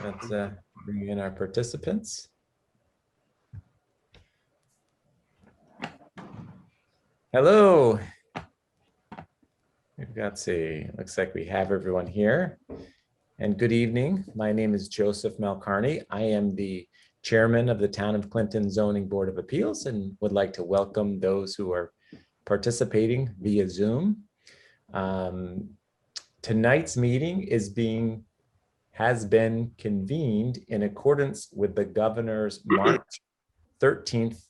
Let's bring in our participants. Hello. We've got, looks like we have everyone here. And good evening. My name is Joseph Malcarney. I am the chairman of the Town of Clinton Zoning Board of Appeals and would like to welcome those who are participating via Zoom. Tonight's meeting has been convened in accordance with the governor's March 13th,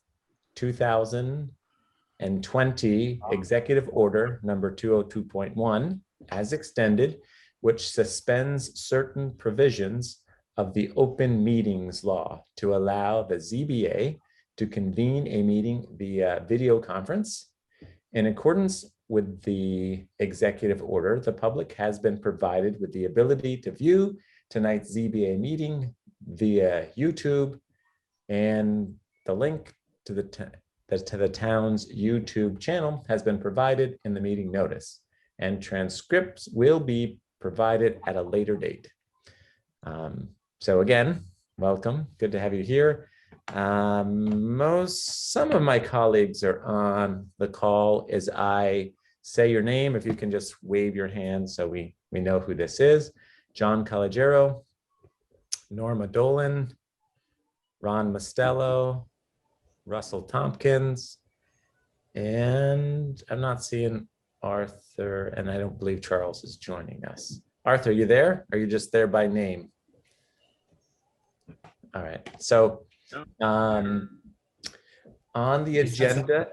2020 executive order number 202.1 as extended, which suspends certain provisions of the open meetings law to allow the ZBA to convene a meeting via video conference. In accordance with the executive order, the public has been provided with the ability to view tonight's ZBA meeting via YouTube, and the link to the town's YouTube channel has been provided in the meeting notice, and transcripts will be provided at a later date. So again, welcome, good to have you here. Some of my colleagues are on the call. As I say your name, if you can just wave your hand so we know who this is. John Calogero, Norma Dolan, Ron Mostello, Russell Tompkins, and I'm not seeing Arthur, and I don't believe Charles is joining us. Arthur, you there? Or are you just there by name? All right, so on the agenda.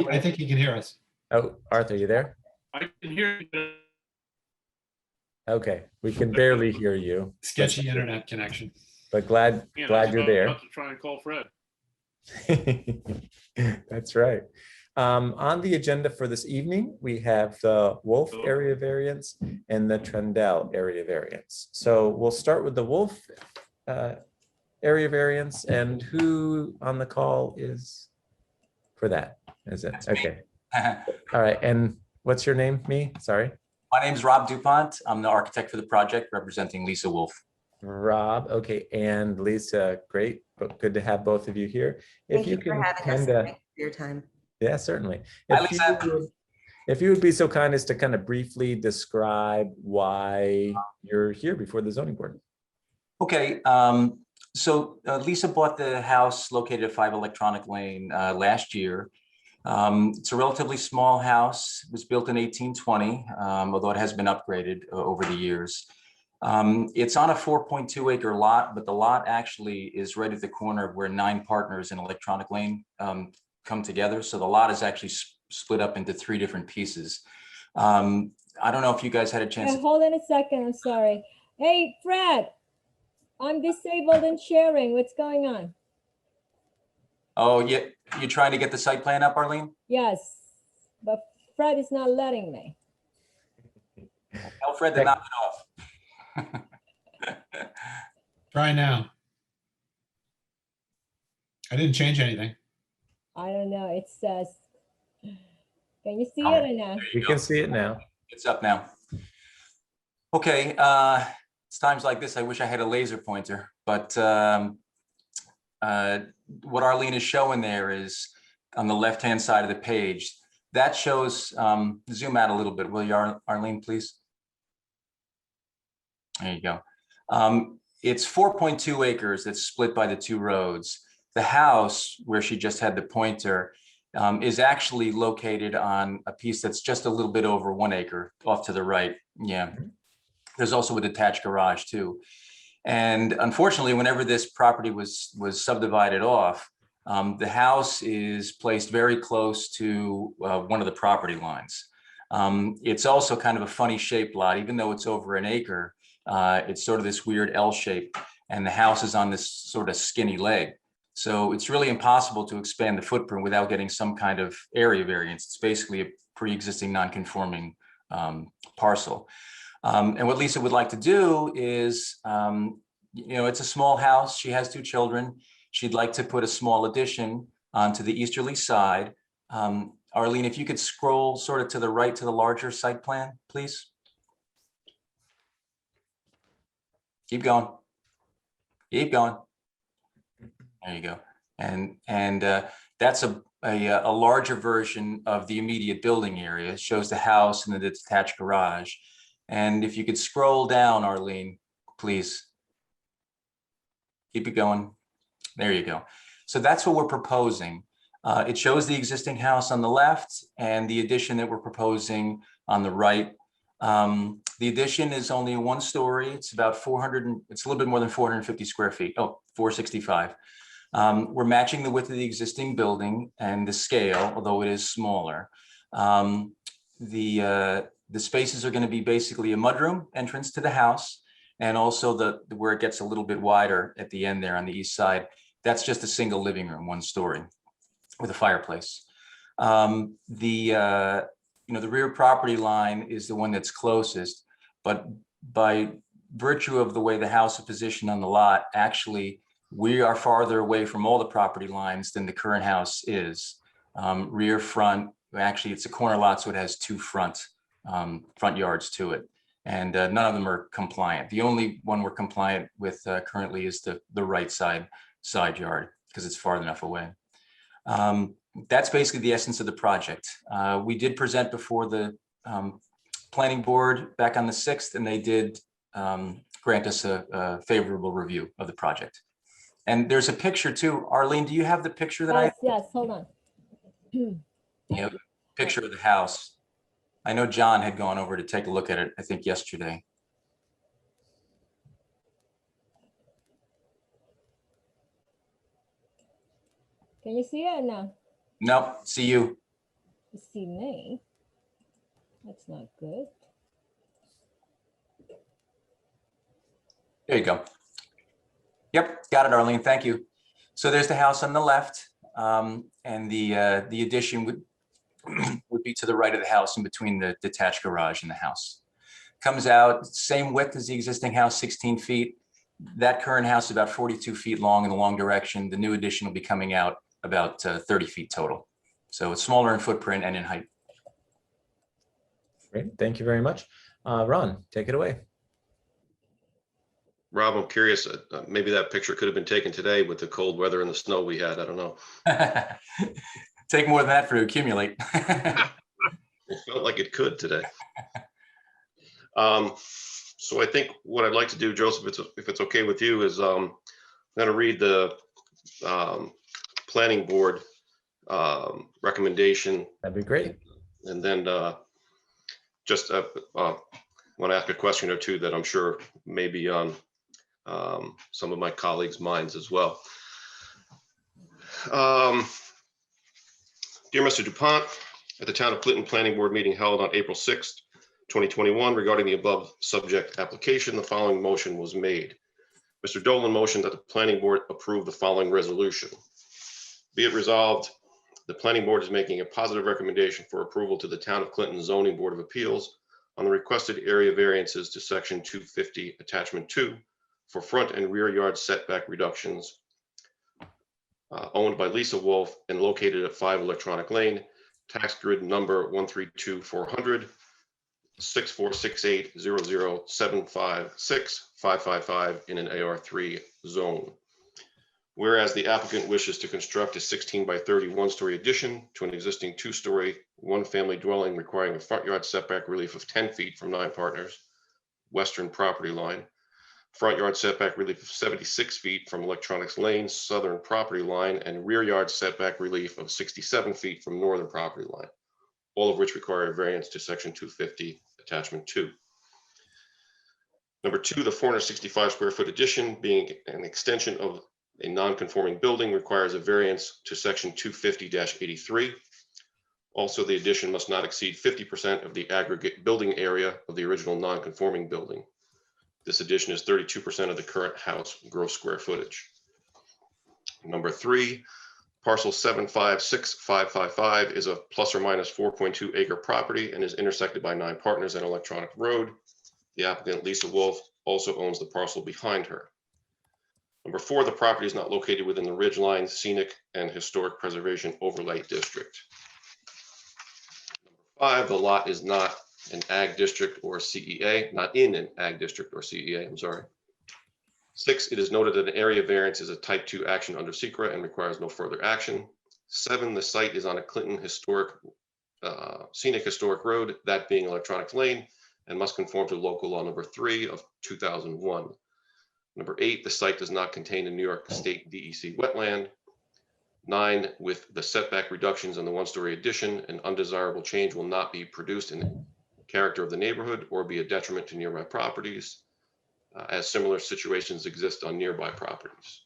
I think he can hear us. Oh, Arthur, you there? I can hear you. Okay, we can barely hear you. Sketchy internet connection. But glad you're there. To try and call Fred. That's right. On the agenda for this evening, we have the Wolf area variance and the Trendell area variance. So we'll start with the Wolf area variance, and who on the call is for that? Is it? Okay. All right. And what's your name? Sorry. My name is Rob DuPont. I'm the architect for the project representing Lisa Wolf. Rob, okay, and Lisa, great, but good to have both of you here. Thank you for having us. Thank you for your time. Yeah, certainly. Hi, Lisa. If you would be so kind as to kind of briefly describe why you're here before the zoning board. Okay, so Lisa bought the house located at 5 Electronic Lane last year. It's a relatively small house. It was built in 1820, although it has been upgraded over the years. It's on a 4.2 acre lot, but the lot actually is right at the corner of where 9 partners in Electronic Lane come together. So the lot is actually split up into 3 different pieces. I don't know if you guys had a chance. Hey, hold on a second, I'm sorry. Hey, Fred, I'm disabled and sharing. What's going on? Oh, yeah, you're trying to get the site plan up, Arlene? Yes, but Fred is not letting me. Tell Fred to knock it off. Try now. I didn't change anything. I don't know, it says, can you see it or not? You can see it now. It's up now. Okay, it's times like this, I wish I had a laser pointer, but what Arlene is showing there is on the left-hand side of the page. That shows, zoom out a little bit, will you, Arlene, please? There you go. It's 4.2 acres that's split by the 2 roads. The house, where she just had the pointer, is actually located on a piece that's just a little bit over 1 acre off to the right. Yeah. There's also a detached garage too. And unfortunately, whenever this property was subdivided off, the house is placed very close to one of the property lines. It's also kind of a funny shaped lot, even though it's over 1 acre. It's sort of this weird L shape, and the house is on this sort of skinny leg. So it's really impossible to expand the footprint without getting some kind of area variance. It's basically a pre-existing non-conforming parcel. And what Lisa would like to do is, it's a small house. She has 2 children. She'd like to put a small addition onto the easterly side. Arlene, if you could scroll sort of to the right to the larger site plan, please. Keep going. Keep going. There you go. And that's a larger version of the immediate building area. It shows the house and the detached garage. And if you could scroll down, Arlene, please. Keep it going. There you go. So that's what we're proposing. It shows the existing house on the left and the addition that we're proposing on the right. The addition is only a 1 story. It's about 400, it's a little bit more than 450 square feet. Oh, 465. We're matching the width of the existing building and the scale, although it is smaller. The spaces are going to be basically a mudroom entrance to the house, and also where it gets a little bit wider at the end there on the east side. That's just a single living room, 1 story, with a fireplace. The rear property line is the one that's closest, but by virtue of the way the house is positioned on the lot, actually, we are farther away from all the property lines than the current house is. Rear, front, actually, it's a corner lot, so it has 2 front yards to it. And none of them are compliant. The only one we're compliant with currently is the right side yard, because it's far enough away. That's basically the essence of the project. We did present before the planning board back on the 6th, and they did grant us a favorable review of the project. And there's a picture too. Arlene, do you have the picture that Yes, hold on. Yeah, picture of the house. I know John had gone over to take a look at it, I think yesterday. Can you see it or no? Nope, see you. You see me? That's not good. There you go. Yep, got it, Arlene. Thank you. So there's the house on the left, and the addition would be to the right of the house, in between the detached garage and the house. Comes out same width as the existing house, 16 feet. That current house is about 42 feet long in the long direction. The new addition will be coming out about 30 feet total. So it's smaller in footprint and in height. Great, thank you very much. Ron, take it away. Rob, I'm curious, maybe that picture could have been taken today with the cold weather and the snow we had. I don't know. Take more than that for to accumulate. It felt like it could today. So I think what I'd like to do, Joseph, if it's okay with you, is I'm going to read the planning board recommendation. That'd be great. And then just want to ask a question or two that I'm sure may be on some of my colleagues' minds as well. Dear Mr. DuPont, at the Town of Clinton Planning Board meeting held on April 6th, 2021, regarding the above subject application, the following motion was made. Mr. Dolan motioned that the planning board approve the following resolution. Be it resolved, the planning board is making a positive recommendation for approval to the Town of Clinton Zoning Board of Appeals on the requested area variances to section 250 attachment 2 for front and rear yard setback reductions owned by Lisa Wolf and located at 5 Electronic Lane, tax grid number 132-400, 6468-00756-555 in an AR3 zone. Whereas the applicant wishes to construct a 16 by 30 1-story addition to an existing 2-story 1-family dwelling requiring a front yard setback relief of 10 feet from 9 partners, western property line, front yard setback relief of 76 feet from Electronics Lane, southern property line, and rear yard setback relief of 67 feet from northern property line, all of which require a variance to section 250 attachment 2. Number 2, the 465 square foot addition being an extension of a non-conforming building requires a variance to section 250-83. Also, the addition must not exceed 50% of the aggregate building area of the original non-conforming building. This addition is 32% of the current house gross square footage. Number 3, parcel 7565555 is a plus or minus 4.2 acre property and is intersected by 9 partners and Electronic Road. The applicant, Lisa Wolf, also owns the parcel behind her. Number 4, the property is not located within the Ridgeline Scenic and Historic Preservation Overlay District. Number 5, the lot is not an ag district or CEA, not in an ag district or CEA, I'm sorry. 6, it is noted that an area variance is a type 2 action under secra and requires no further action. 7, the site is on a Clinton scenic historic road, that being Electronics Lane, and must conform to local law number 3 of 2001. Number 8, the site does not contain a New York State DEC wetland. 9, with the setback reductions in the one-story addition, an undesirable change will not be produced in the character of the neighborhood or be a detriment to nearby properties, as similar situations exist on nearby properties.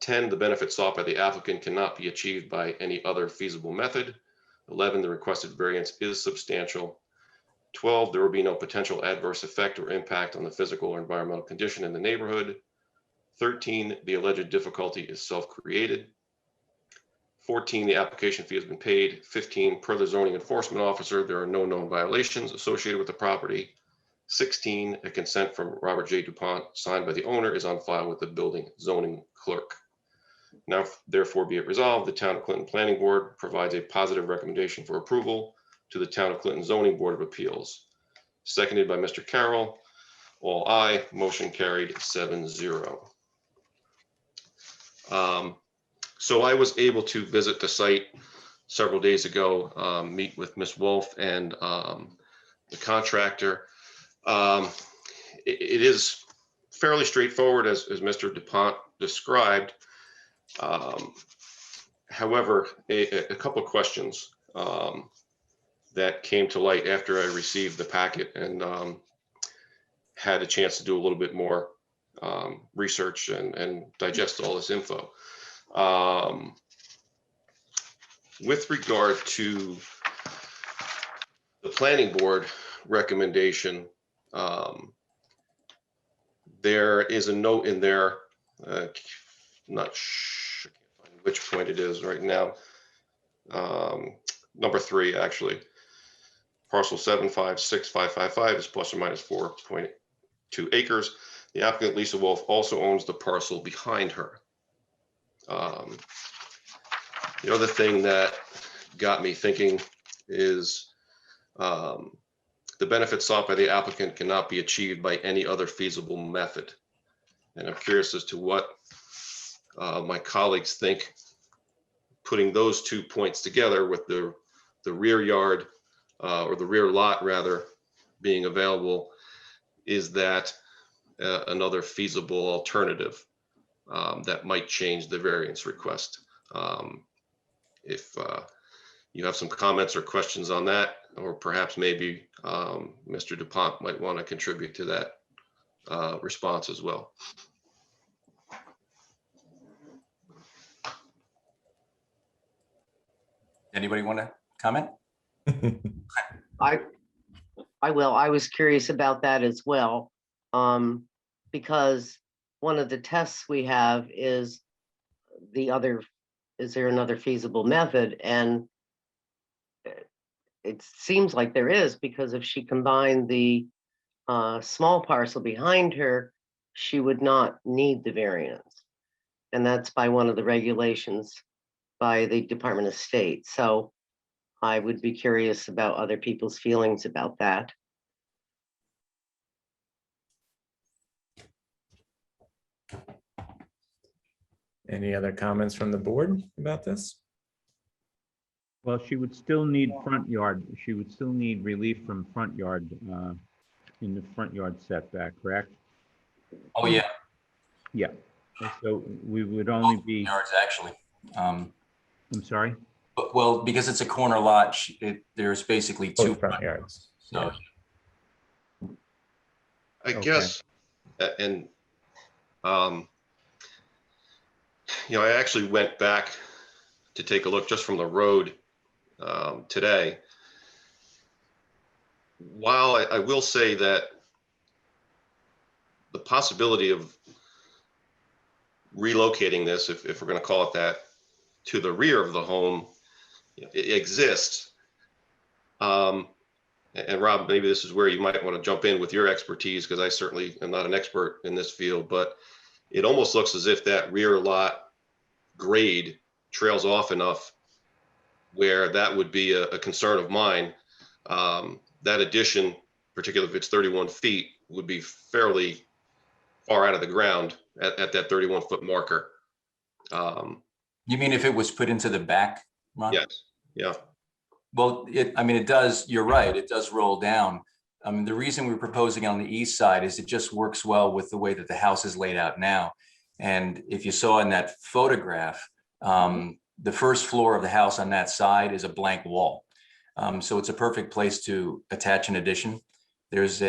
10, the benefit sought by the applicant cannot be achieved by any other feasible method. 11, the requested variance is substantial. 12, there will be no potential adverse effect or impact on the physical or environmental condition in the neighborhood. 13, the alleged difficulty is self-created. 14, the application fee has been paid. 15, per the zoning enforcement officer, there are no known violations associated with the property. 16, a consent from Robert J. DuPont signed by the owner is on file with the building zoning clerk. Now, therefore be it resolved, the Town of Clinton Planning Board provides a positive recommendation for approval to the Town of Clinton Zoning Board of Appeals. Seconded by Mr. Carroll. All aye, motion carried 7-0. So I was able to visit the site several days ago, meet with Ms. Wolf and the contractor. It is fairly straightforward as Mr. DuPont described. However, a couple of questions that came to light after I received the packet and had a chance to do a little bit more research and digest all this info. With regard to the planning board recommendation, there is a note in there, not sure which point it is right now. Number 3, actually. Parcel 7565555 is plus or minus 4.2 acres. The applicant, Lisa Wolf, also owns the parcel behind her. The other thing that got me thinking is the benefits sought by the applicant cannot be achieved by any other feasible method. And I'm curious as to what my colleagues think, putting those 2 points together with the rear yard or the rear lot rather being available, is that another feasible alternative that might change the variance request. If you have some comments or questions on that, or perhaps maybe Mr. DuPont might want to contribute to that response as well. Anybody want to comment? I will. I was curious about that as well, because one of the tests we have is is there another feasible method? And it seems like there is, because if she combined the small parcel behind her, she would not need the variance. And that's by one of the regulations by the Department of State. So I would be curious about other people's feelings about that. Any other comments from the board about this? Well, she would still need front yard. She would still need relief from front yard in the front yard setback, correct? Oh, yeah. Yeah. So we would only be, Yards, actually. I'm sorry? But, well, because it's a corner lot, there's basically 2 Both front yards. So I Okay. guess, and I actually went back to take a look just from the road today. While I will say that the possibility of relocating this, if we're going to call it that, to the rear of the home, it exists. And Rob, maybe this is where you might want to jump in with your expertise, because I certainly am not an expert in this field, but it almost looks as if that rear lot grade trails off enough where that would be a concern of mine. That addition, particularly if it's 31 feet, would be fairly far out of the ground at that 31-foot marker. You mean if it was put into the back, Ron? Yes, yeah. Well, I mean, it does, you're right, it does roll down. The reason we're proposing on the east side is it just works well with the way that the house is laid out now. And if you saw in that photograph, the first floor of the house on that side is a blank wall. So it's a perfect place to attach an addition. There's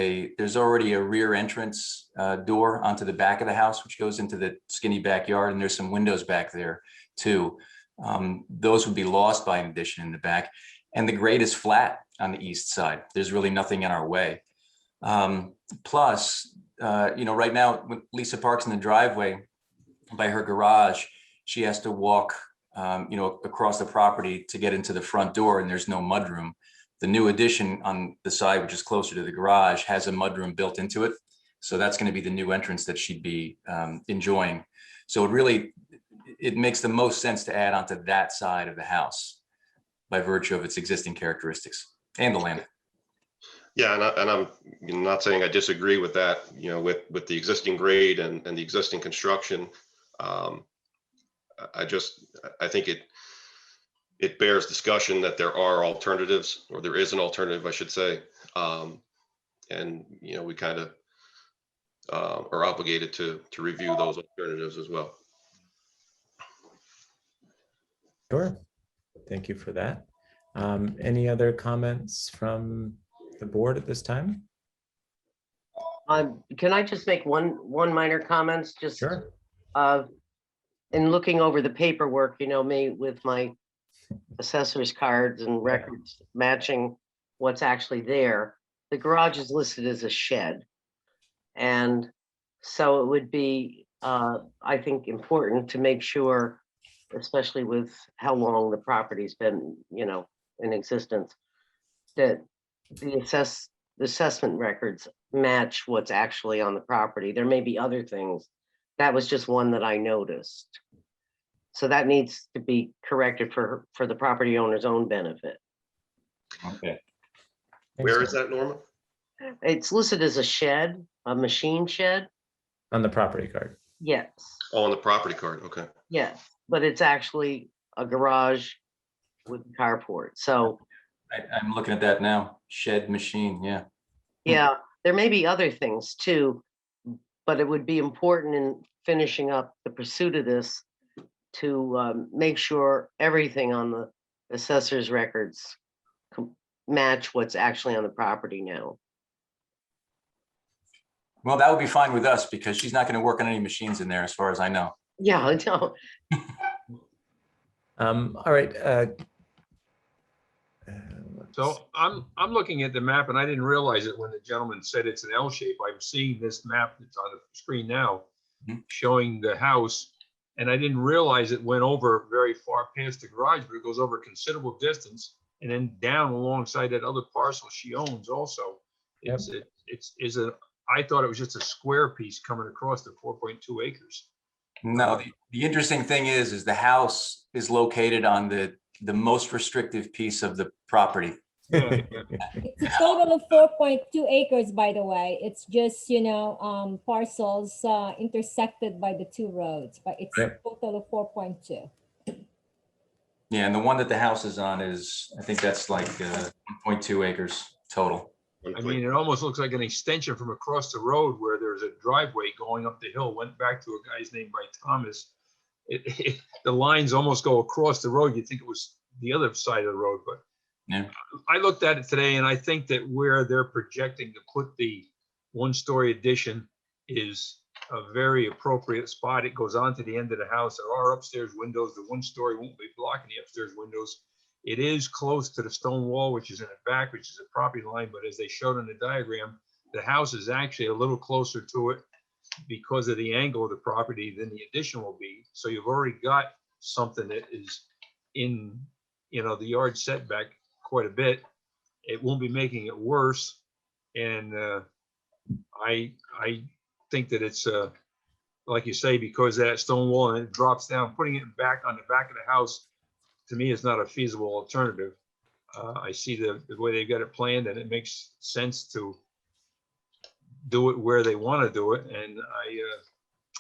already a rear entrance door onto the back of the house, which goes into the skinny backyard, and there's some windows back there too. Those would be lost by an addition in the back. And the grade is flat on the east side. There's really nothing in our way. Plus, right now, when Lisa parks in the driveway by her garage, she has to walk, across the property to get into the front door, and there's no mudroom. The new addition on the side, which is closer to the garage, has a mudroom built into it. So that's going to be the new entrance that she'd be enjoying. So it makes the most sense to add onto that side of the house by virtue of its existing characteristics and the land. Yeah, and I'm not saying I disagree with that, with the existing grade and the existing construction. I think it bears discussion that there are alternatives, or there is an alternative, I should say. And, we kind of are obligated to review those alternatives as well. Sure. Thank you for that. Any other comments from the board at this time? Can I just make one minor comments? Just Sure. in looking over the paperwork, me with my assessor's cards and records matching what's actually there. The garage is listed as a shed. And so it would be, I think, important to make sure, especially with how long the property's been, in existence, that the assessment records match what's actually on the property. There may be other things. That was just one that I noticed. So that needs to be corrected for the property owner's own benefit. Okay. Where is that, Norma? It's listed as a shed, a machine shed. On the property card. Yes, Oh, on the property card, okay. yes, but it's actually a garage with a carport. So I'm looking at that now. Shed machine, yeah. yeah, there may be other things too, but it would be important in finishing up the pursuit of this to make sure everything on the assessor's records match what's actually on the property now. Well, that would be fine with us because she's not going to work on any machines in there as far as I know. Yeah, I know. All right. So I'm looking at the map and I didn't realize it when the gentleman said it's an L shape. I'm seeing this map that's on the screen now showing the house. And I didn't realize it went over very far past the garage, but it goes over a considerable distance and then down alongside that other parcel she owns also. I thought it was just a square piece coming across the 4.2 acres. No, the interesting thing is the house is located on the most restrictive piece of the property. It's a total of 4.2 acres, by the way. It's just, parcels intersected by the two roads, but it's a total of 4.2. Yeah, and the one that the house is on is, I think that's like 1.2 acres total. I mean, it almost looks like an extension from across the road where there's a driveway going up the hill, went back to a guy's name by Thomas. The lines almost go across the road. You'd think it was the other side of the road, but yeah. I looked at it today and I think that where they're projecting to put the one-story addition is a very appropriate spot. It goes on to the end of the house. There are upstairs windows. The one-story won't be blocking the upstairs windows. It is close to the stone wall, which is in the back, which is a property line. But as they showed in the diagram, the house is actually a little closer to it because of the angle of the property than the addition will be. So you've already got something that is in, the yard setback quite a bit. It won't be making it worse. And I think that it's, like you say, because of that stone wall and it drops down, putting it back on the back of the house, to me, is not a feasible alternative. I see the way they've got it planned and it makes sense to do it where they want to do it. And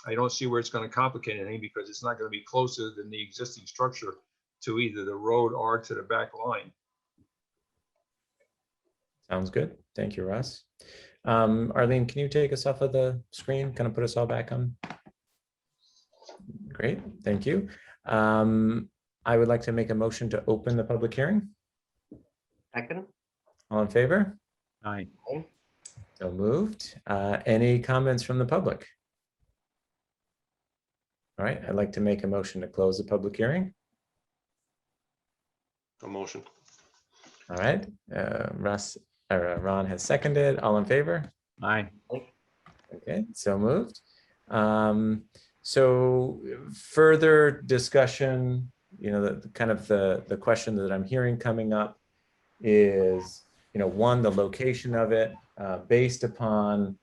I don't see where it's going to complicate anything because it's not going to be closer than the existing structure to either the road or to the back line. Sounds good. Thank you, Russ. Arlene, can you take us off of the screen? Kind of put us all back on? Great, thank you. I would like to make a motion to open the public hearing. Second. All in favor? Aye. So moved. Any comments from the public? All right, I'd like to make a motion to close the public hearing. A motion. All right, Ron has seconded. All in favor? Aye. Okay, so moved. So further discussion, the kind of the question that I'm hearing coming up is, one, the location of it, based upon,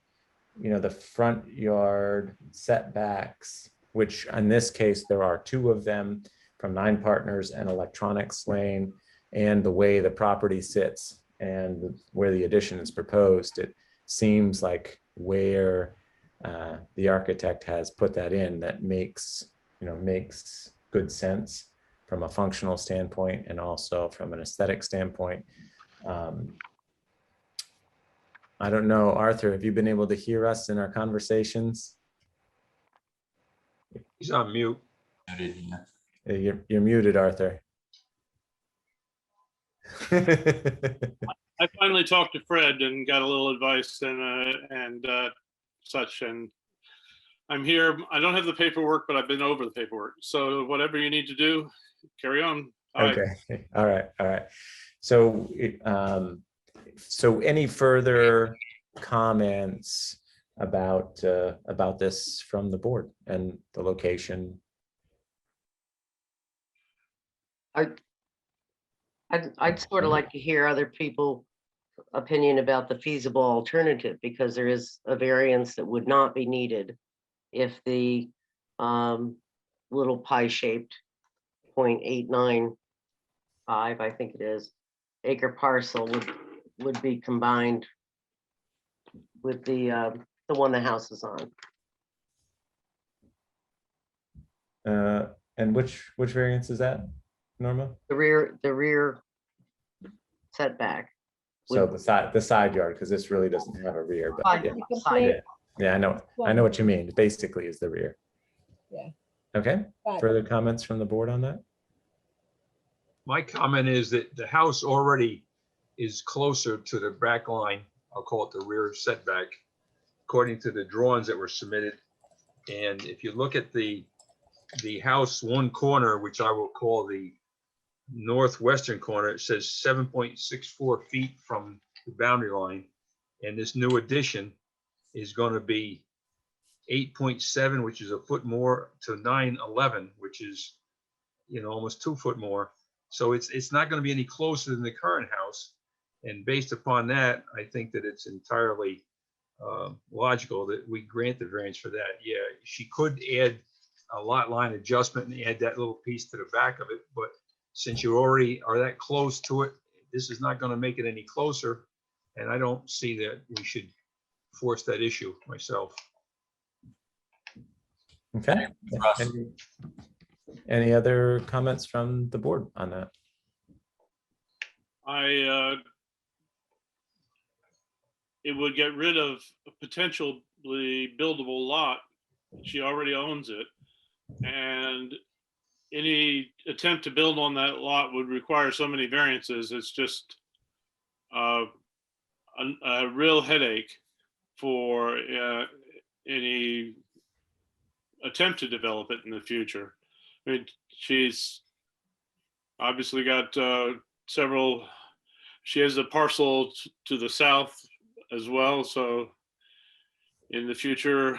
the front yard setbacks, which in this case, there are 2 of them from 9 Partners and Electronics Lane, and the way the property sits and where the addition is proposed, it seems like where the architect has put that in, that makes good sense from a functional standpoint and also from an aesthetic standpoint. I don't know, Arthur, have you been able to hear us in our conversations? He's on mute. You're muted, Arthur. I finally talked to Fred and got a little advice and such, and I'm here. I don't have the paperwork, but I've been over the paperwork. So whatever you need to do, carry on. Bye. Okay. All right. So, so any further comments about this from the board and the location? I'd sort of like to hear other people's opinion about the feasible alternative, because there is a variance that would not be needed if the little pie-shaped 0.895, I think it is, acre parcel would be combined with the one the house is on. And which variance is that, Norma? The rear setback. So the side yard, because this really doesn't have a rear, but Side- yeah. side. Yeah, I know what you mean. Basically is the rear. Yeah. Okay, Got it. further comments from the board on that? My comment is that the house already is closer to the back line. I'll call it the rear setback, according to the drawings that were submitted. And if you look at the house one corner, which I will call the northwestern corner, it says 7.64 feet from the boundary line. And this new addition is going to be 8.7, which is a foot more, to 9.11, which is, almost 2 foot more. So it's not going to be any closer than the current house. And based upon that, I think that it's entirely logical that we grant the variance for that. Yeah, she could add a lot line adjustment and add that little piece to the back of it. But since you already are that close to it, this is not going to make it any closer. And I don't see that we should force that issue myself. Okay. Russ. Any other comments from the board on that? It would get rid of a potentially buildable lot. She already owns it. And any attempt to build on that lot would require so many variances. It's just a real headache for any attempt to develop it in the future. I mean, she's obviously got several, she has a parcel to the south as well. So in the future,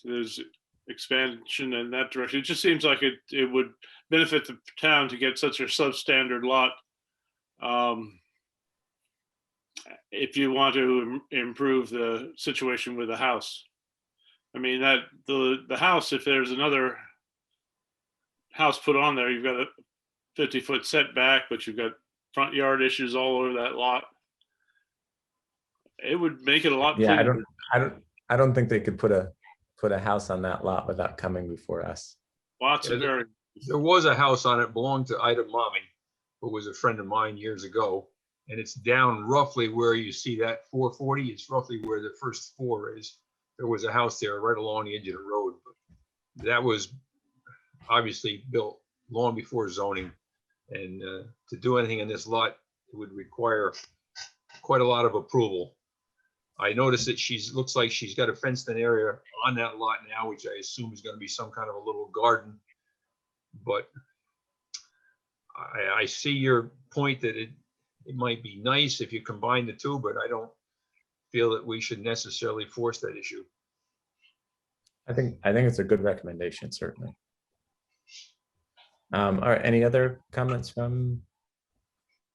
there's expansion in that direction. It just seems like it would benefit the town to get such a substandard lot. If you want to improve the situation with the house. I mean, that the house, if there's another house put on there, you've got a 50-foot setback, but you've got front yard issues all over that lot. It would make it a lot Yeah, cleaner. I don't think they could put a house on that lot without coming before us. Lots of Yeah, very, There was a house on it, belonged to Ida Mommy, who was a friend of mine years ago. And it's down roughly where you see that 440. It's roughly where the first four is. There was a house there right along the edge of the road. But that was obviously built long before zoning. And to do anything in this lot, it would require quite a lot of approval. I noticed that looks like she's got a fenced in area on that lot now, which I assume is going to be some kind of a little garden. But I see your point that it might be nice if you combine the two, but I don't feel that we should necessarily force that issue. I think it's a good recommendation, certainly. All right, any other comments from?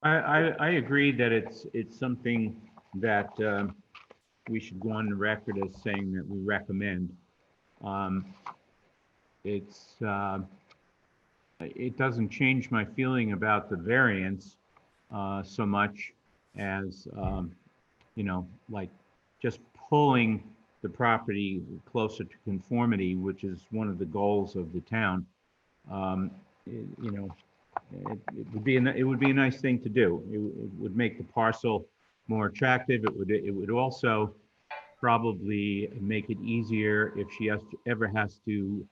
I agree that it's something that we should go on the record as saying that we recommend. It doesn't change my feeling about the variance so much as, you know, like just pulling the property closer to conformity, which is one of the goals of the town. You know, it would be a nice thing to do. It would make the parcel more attractive. It would also probably make it easier if she ever has to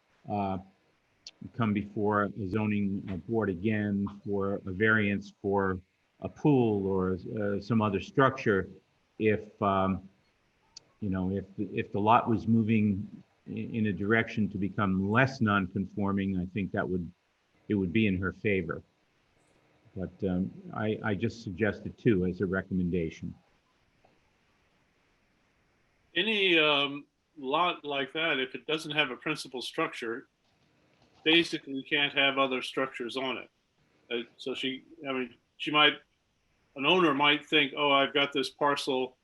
come before a zoning board again for a variance for a pool or some other structure. If you know, if the lot was moving in a direction to become less non-conforming, I think it would be in her favor. But I just suggested two as a recommendation. any lot like that, if it doesn't have a principal structure, basically can't have other structures on it. So an owner might think, oh, I've got this parcel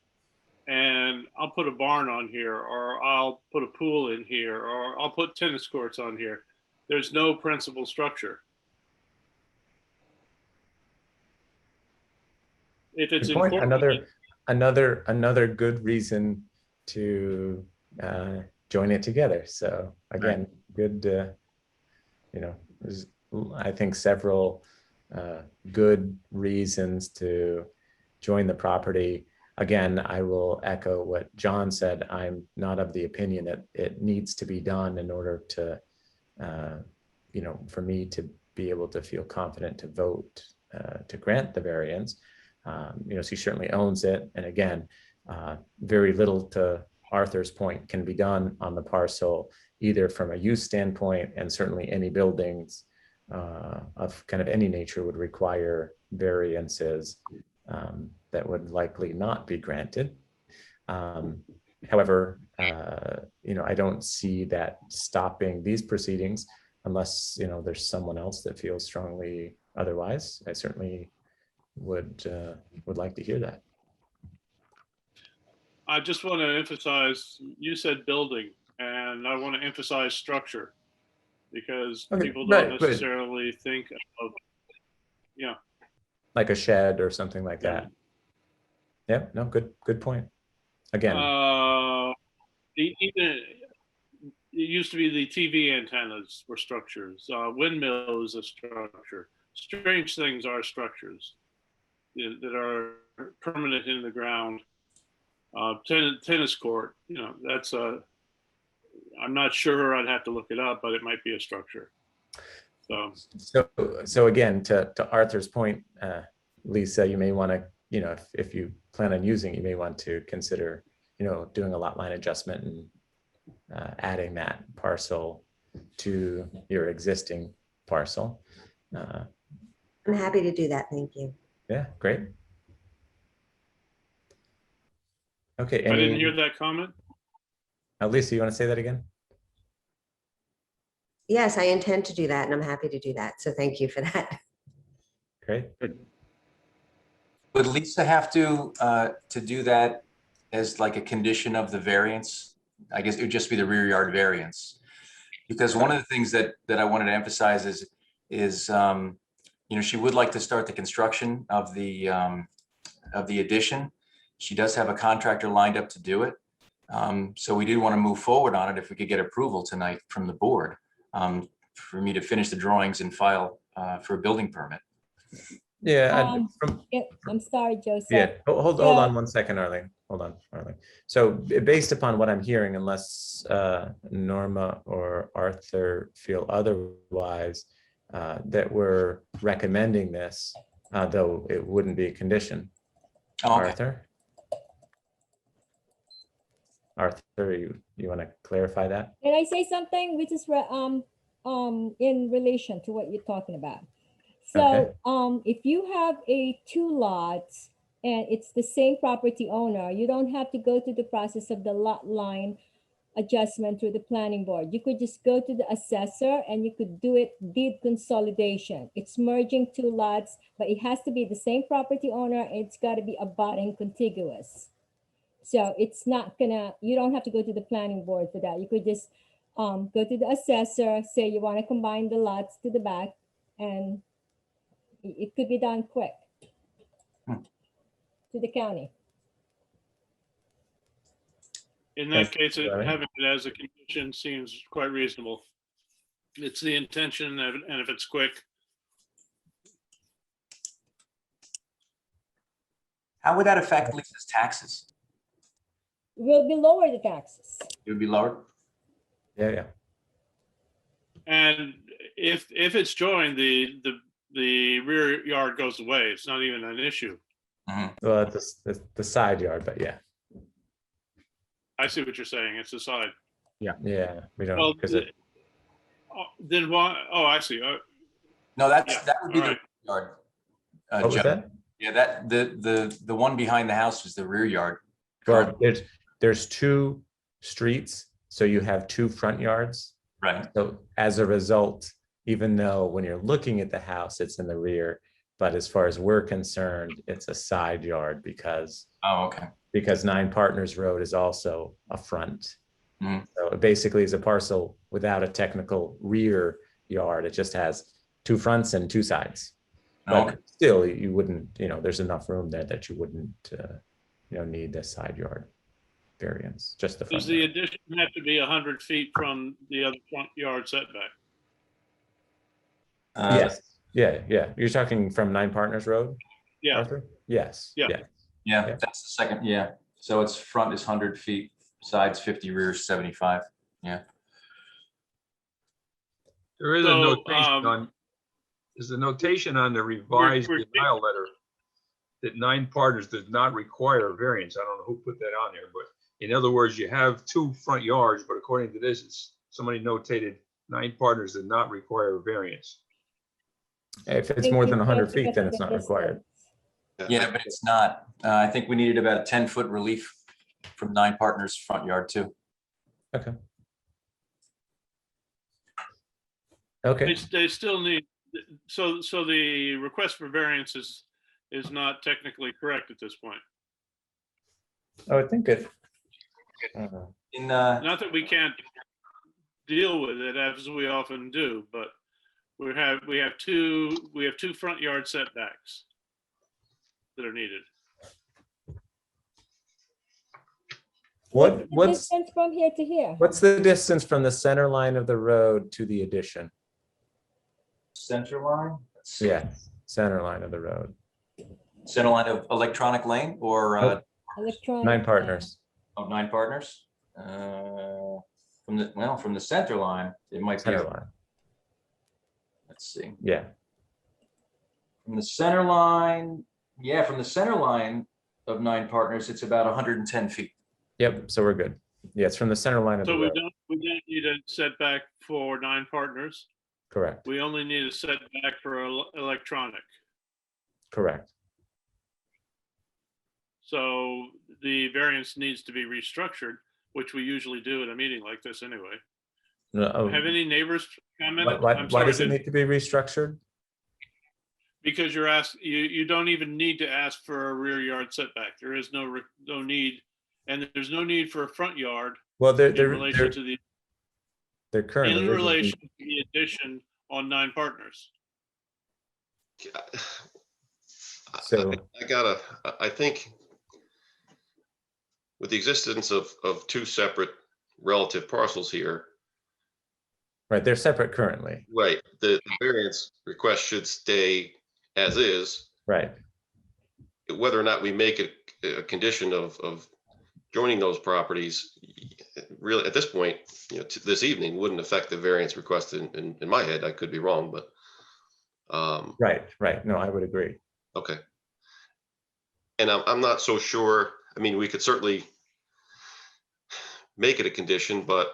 and I'll put a barn on here, or I'll put a pool in here, or I'll put tennis courts on here. There's no principal structure. If it's Good point. incorporated, Another good reason to join it together. So again, good, you know, there's, I think, several good reasons to join the property. Again, I will echo what John said. I'm not of the opinion that it needs to be done in order to, you know, for me to be able to feel confident to vote to grant the variance. You know, she certainly owns it. And again, very little, to Arthur's point, can be done on the parcel, either from a use standpoint, and certainly any buildings of kind of any nature would require variances that would likely not be granted. However, you know, I don't see that stopping these proceedings unless, you know, there's someone else that feels strongly otherwise. I certainly would like to hear that. I just want to emphasize, you said building, and I want to emphasize structure, because people don't necessarily think of, yeah. Like a shed or something like that. Yeah, no, good point. Again. Even it used to be the TV antennas were structures. Windmill is a structure. Strange things are structures that are permanent in the ground. Tennis court, you know, that's I'm not sure, I'd have to look it up, but it might be a structure. So again, to Arthur's point, Lisa, you may want to, you know, if you plan on using, you may want to consider, you know, doing a lot line adjustment and adding that parcel to your existing parcel. I'm happy to do that. Thank you. Yeah, great. Okay. I didn't hear that comment. Lisa, you want to say that again? Yes, I intend to do that, and I'm happy to do that. So thank you for that. Great. Would Lisa have to do that as like a condition of the variance? I guess it would just be the rear yard variance. Because one of the things that I wanted to emphasize is you know, she would like to start the construction of the addition. She does have a contractor lined up to do it. So we do want to move forward on it if we could get approval tonight from the board for me to finish the drawings and file for a building permit. Yeah, I'm sorry, Joseph. yeah, hold So- on 1 second, Arlene. Hold on, Arlene. So based upon what I'm hearing, unless Norma or Arthur feel otherwise, that we're recommending this, though it wouldn't be a condition. Oh, okay. Arthur, you want to clarify that? Can I say something which is in relation to what you're talking about? So if you have two lots and it's the same property owner, you don't have to go through the process of the lot line adjustment through the planning board. You could just go to the assessor and you could do it deed consolidation. It's merging two lots, but it has to be the same property owner. And it's got to be abutting contiguous. So it's not gonna, you don't have to go to the planning board for that. You could just go to the assessor, say you want to combine the lots to the back, and it could be done quick to the county. In that Thank case, you, Larry. having it as a condition seems quite reasonable. It's the intention, and if it's quick, How would that affect Lisa's taxes? Will be lower the taxes. It would be lowered? Yeah. and if it's joined, the rear yard goes away. It's not even an issue. Well, the side yard, but yeah, I see what you're saying. It's the side. we don't, Well, because it, then why? Oh, I see. No, that Yeah, would be all the right. yard. what was Joe. that? Yeah, that the one behind the house is the rear yard. Well, there's two streets, so you have two front yards. Right. So as a result, even though when you're looking at the house, it's in the rear, but as far as we're concerned, it's a side yard because Oh, okay. 9 Partners Road is also a front. Mhm. So it basically is a parcel without a technical rear yard. It just has 2 fronts and 2 sides. But Okay. still, you wouldn't, there's enough room there that you wouldn't, need the side yard variance, just the front. Does the yard. addition have to be 100 feet from the other front yard setback? Yes, yeah. You're talking from 9 Partners Road? Yeah. Arthur? Yes. Yeah. Yeah. Yeah, that's the second. Yeah. So it's front is 100 feet, sides 50, rear is 75. Yeah. There is a So, notation there's a notation on the revised we're- denial letter that 9 Partners does not require a variance. I don't know who put that on there, but in other words, you have 2 front yards, but according to this, it's somebody notated 9 Partners did not require a variance. If it's Thank more you, than 100 Joseph, feet, then for it's the not required. distance. Yeah, but it's not. I think we needed about a 10-foot relief from 9 Partners front yard too. Okay. Okay, They still need, so the request for variance is not technically correct at this point. I think it. In Not that we can't deal with it as we often do, but we have two front yard setbacks that are needed. The What's distance from here to here? the distance from the center line of the road to the addition? center line. Let's see. Yeah, center line of the road. Center line of Electronic Lane or Nope. Electronic. 9 Partners. of 9 Partners. From the center line, it might be. Center line. Let's see. Yeah. From the center line, yeah, from the center line of 9 Partners, it's about 110 feet. Yep. So we're good. Yeah, it's from the center line of the So we road. don't need a setback for 9 Partners. Correct. We only need a setback for electronic. Correct. So the variance needs to be restructured, which we usually do at a meeting like this anyway. No, Have any neighbors commented? why I'm why sorry, does it need to be restructured? because you're asked, you don't even need to ask for a rear yard setback. There is no need, and there's no need for a front yard Well, in relation to the, they're currently. in isn't- relation to the addition on 9 Partners. So I think with the existence of two separate relative parcels here, Right, they're separate currently. right, the variance request should stay as is. Right, Whether or not we make it a condition of joining those properties, really, at this point, this evening wouldn't affect the variance request in my head. I could be wrong, but right. No, I would agree. okay. And I'm not so sure. I mean, we could certainly make it a condition, but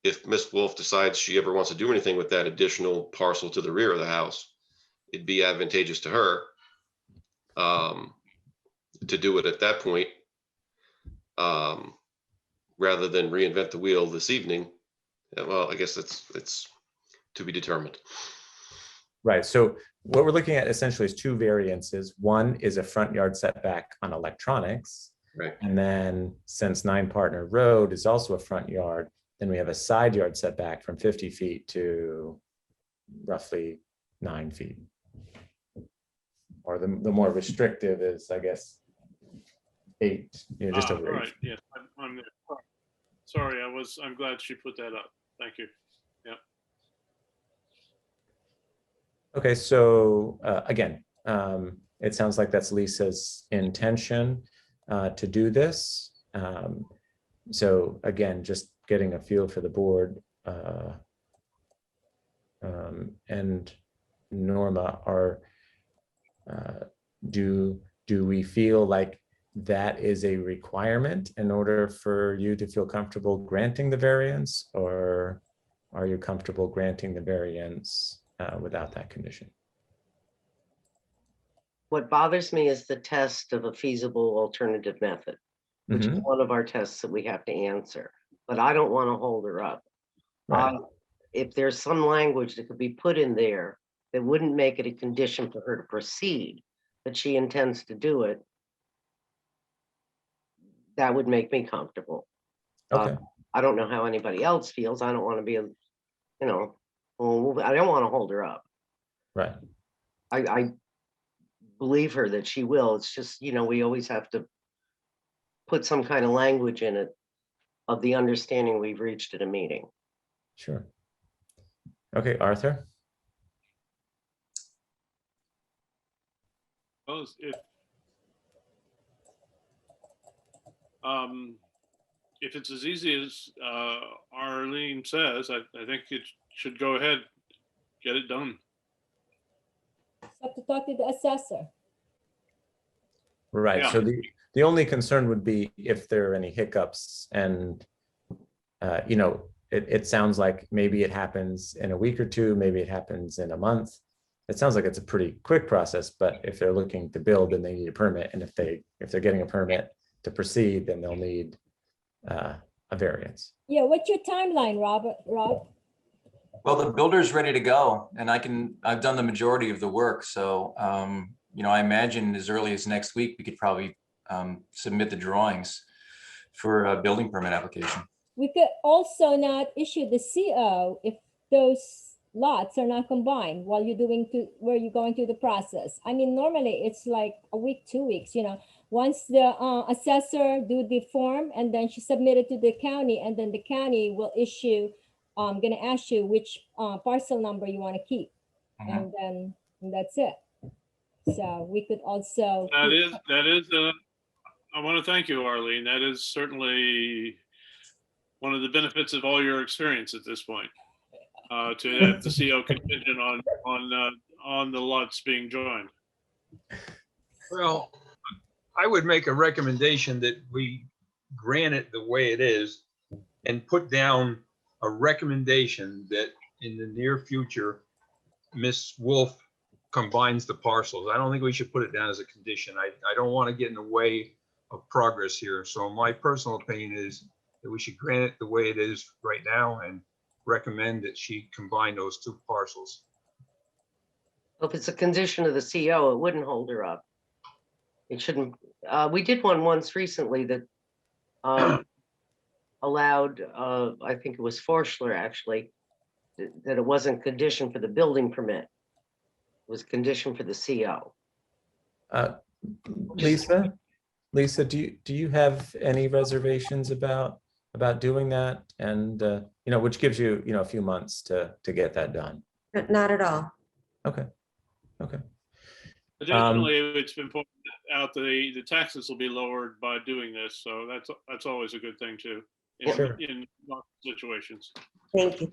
if Miss Wolf decides she ever wants to do anything with that additional parcel to the rear of the house, it'd be advantageous to her to do it at that point, rather than reinvent the wheel this evening. Well, I guess it's to be determined. Right, so what we're looking at essentially is two variances. One is a front yard setback on electronics. Right. And then since 9 Partner Road is also a front yard, then we have a side yard setback from 50 feet to roughly 9 feet. Or the more restrictive is, I guess, 8, just over 8. Right, yes, I'm there. Sorry, I'm glad she put that up. Thank you. Yeah. Okay, so again, it sounds like that's Lisa's intention to do this. So again, just getting a feel for the board. And Norma, do we feel like that is a requirement in order for you to feel comfortable granting the variance, or are you comfortable granting the variance without that condition? What bothers me is the test of a feasible alternative method, which is one of our tests that we have to answer, but I don't want to hold her up. Right. If there's some language that could be put in there that wouldn't make it a condition for her to proceed, but she intends to do it, that would make me comfortable. Okay. I don't know how anybody else feels. I don't want to be I don't want to hold her up. Right. I believe her that she will. It's just, we always have to put some kind of language in it of the understanding we've reached at a meeting. Sure. Okay, Arthur. Well, if it's as easy as Arlene says, I think it should go ahead, get it done. Have to talk to the assessor. Right. Yeah. So the only concern would be if there are any hiccups, and it sounds like maybe it happens in a week or two, maybe it happens in a month. It sounds like it's a pretty quick process, but if they're looking to build, then they need a permit, and if they're getting a permit to proceed, then they'll need a variance. Yeah, what's your timeline, Rob? Well, the builder's ready to go, and I've done the majority of the work. So, I imagine as early as next week, we could probably submit the drawings for a building permit application. We could also not issue the CO if those lots are not combined while you're going through the process. I mean, normally it's like a week, 2 weeks, once the assessor do the form and then she submit it to the county, and then the county will issue, I'm gonna ask you which parcel number you want to keep. And then that's it. So we could also. That is, I want to thank you, Arlene. That is certainly one of the benefits of all your experience at this point, to have the CO contingent on the lots being joined. Well, I would make a recommendation that we grant it the way it is and put down a recommendation that in the near future, Ms. Wolf combines the parcels. I don't think we should put it down as a condition. I don't want to get in the way of progress here. So my personal opinion is that we should grant it the way it is right now and recommend that she combine those two parcels. If it's a condition of the CO, it wouldn't hold her up. It shouldn't. We did one once recently that allowed, I think it was Forschler actually, that it wasn't conditioned for the building permit. It was conditioned for the CO. Lisa, do you have any reservations about doing that? And, which gives you, a few months to get that done. Not at all. Okay. Okay. Additionally, it's been pointed out that the taxes will be lowered by doing this, so that's always a good thing too, Sure. in lots of situations. Thank you.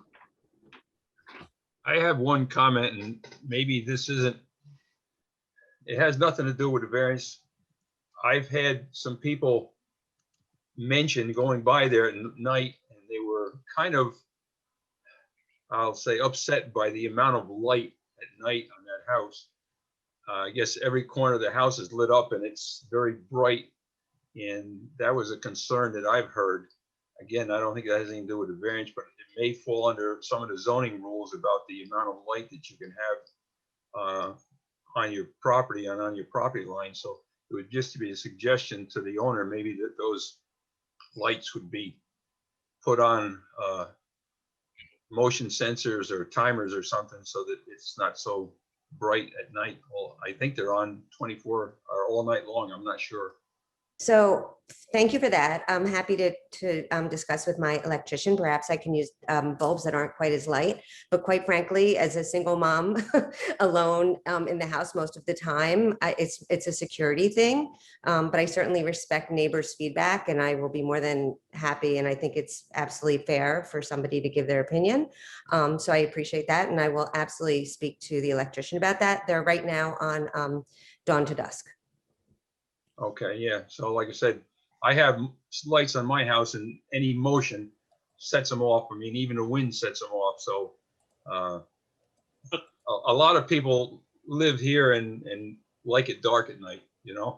I have one comment, and maybe it has nothing to do with the variance. I've had some people mention going by there at night, and they were kind of, I'll say, upset by the amount of light at night on that house. I guess every corner of the house is lit up and it's very bright. And that was a concern that I've heard. Again, I don't think that has anything to do with the variance, but it may fall under some of the zoning rules about the amount of light that you can have on your property and on your property line. So it would just be a suggestion to the owner, maybe that those lights would be put on motion sensors or timers or something so that it's not so bright at night. Well, I think they're on 24 or all night long. I'm not sure. So thank you for that. I'm happy to discuss with my electrician. Perhaps I can use bulbs that aren't quite as light, but quite frankly, as a single mom alone in the house most of the time, it's a security thing. But I certainly respect neighbors' feedback, and I will be more than happy. And I think it's absolutely fair for somebody to give their opinion. So I appreciate that. And I will absolutely speak to the electrician about that. They're right now on dawn to dusk. Okay, yeah. So like I said, I have lights on my house and any motion sets them off. I mean, even the wind sets them off. So a lot of people live here and like it dark at night,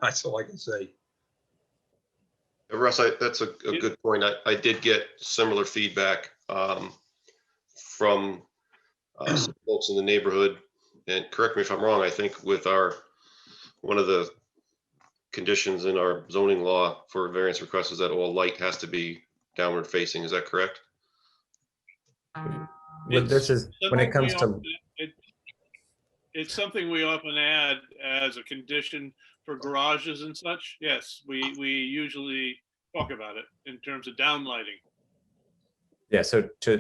that's all I can say. Russ, that's a good point. I did get similar feedback from some folks in the neighborhood. And correct me if I'm wrong, I think with one of the conditions in our zoning law for variance requests is that all light has to be downward facing. Is that correct? But this is when it comes to. It's something we often add as a condition for garages and such. Yes, we usually talk about it in terms of downlighting. Yeah. So to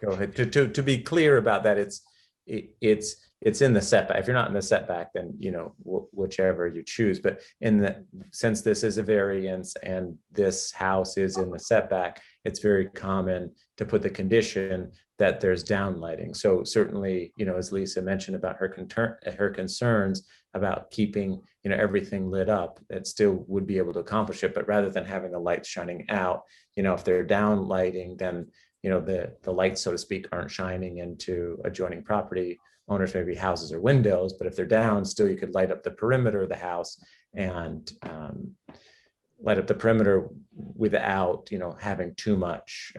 go ahead to be clear about that, it's in the setback. If you're not in the setback, then whichever you choose. But since this is a variance and this house is in the setback, it's very common to put the condition that there's downlighting. So certainly, as Lisa mentioned about her concerns about keeping everything lit up, that still would be able to accomplish it. But rather than having the lights shining out, if they're downlighting, then the lights, so to speak, aren't shining into adjoining property owners, maybe houses or windows. But if they're down, still you could light up the perimeter of the house and light up the perimeter without having too much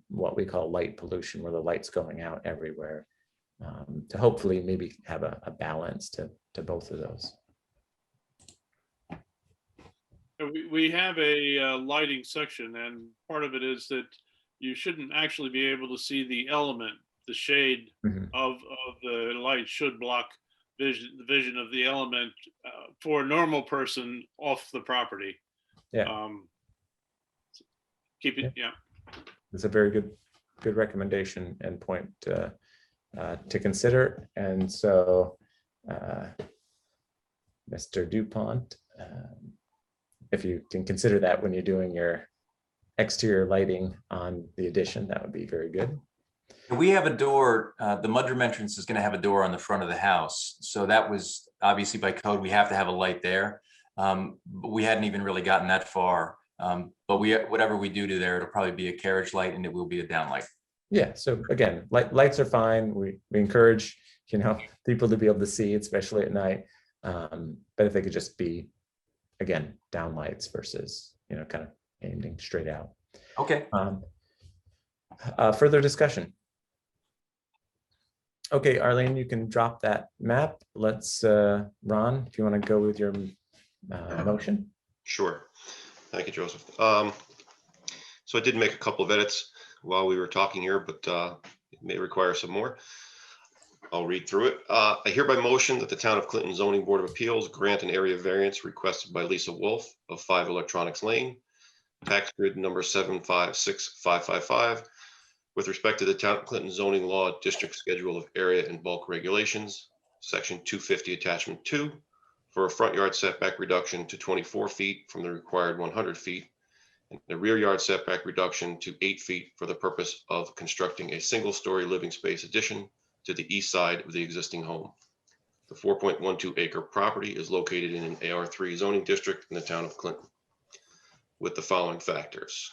what we call light pollution, where the light's going out everywhere, to hopefully maybe have a balance to both of those. We have a lighting section, and part of it is that you shouldn't actually be able to see the element. The shade of the light should block the vision of the element for a normal person off the property. Yeah. Keep it. Yeah. It's a very good recommendation and point to consider. And so, Mr. DuPont, if you can consider that when you're doing your exterior lighting on the addition, that would be very good. We have a door, the mudroom entrance is going to have a door on the front of the house. So that was obviously by code, we have to have a light there. But we hadn't even really gotten that far. But whatever we do there, it'll probably be a carriage light and it will be a downlight. Yeah. So again, lights are fine. We encourage, people to be able to see, especially at night. But if they could just be, again, downlights versus, kind of aiming straight out. Okay. Further discussion. Okay, Arlene, you can drop that map. Let's, Ron, if you want to go with your motion. Sure. Thank you, Joseph. So I did make a couple of edits while we were talking here, but it may require some more. I'll read through it. I hereby motion that the Town of Clinton Zoning Board of Appeals grant an area variance requested by Lisa Wolf of 5 Electronics Lane, tax grid number 7565555, with respect to the Town of Clinton zoning law district schedule of area and bulk regulations, section 250 attachment 2, for a front yard setback reduction to 24 feet from the required 100 feet, and the rear yard setback reduction to 8 feet for the purpose of constructing a single-story living space addition to the east side of the existing home. The 4.12 acre property is located in an AR3 zoning district in the Town of Clinton, with the following factors.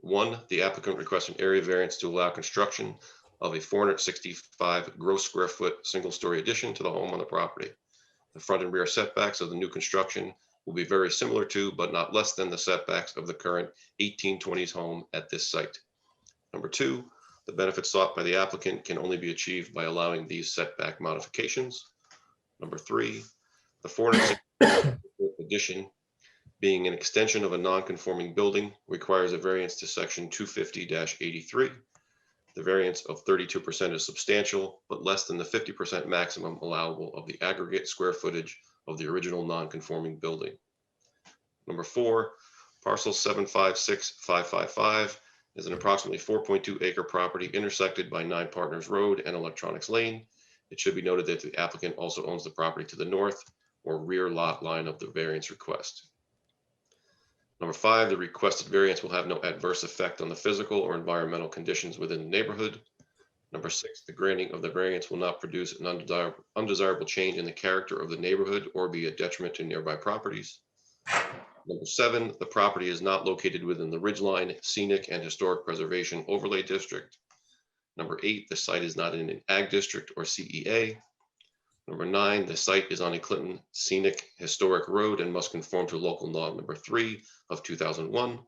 1, the applicant requests an area variance to allow construction of a 465 gross square foot single-story addition to the home on the property. The front and rear setbacks of the new construction will be very similar to, but not less than, the setbacks of the current 1820s home at this site. Number 2, the benefits sought by the applicant can only be achieved by allowing these setback modifications. Number 3, the 460 addition, being an extension of a non-conforming building, requires a variance to section 250-83. The variance of 32% is substantial, but less than the 50% maximum allowable of the aggregate square footage of the original non-conforming building. Number 4, parcel 7565555 is an approximately 4.2 acre property intersected by 9 Partners Road and Electronics Lane. It should be noted that the applicant also owns the property to the north or rear lot line of the variance request. Number 5, the requested variance will have no adverse effect on the physical or environmental conditions within the neighborhood. Number 6, the granting of the variance will not produce an undesirable change in the character of the neighborhood or be a detriment to nearby properties. Number 7, the property is not located within the Ridgeline Scenic and Historic Preservation Overlay District. Number 8, the site is not in an Ag District or CEA. Number 9, the site is on a Clinton Scenic Historic Road and must conform to local law number 3 of 2001.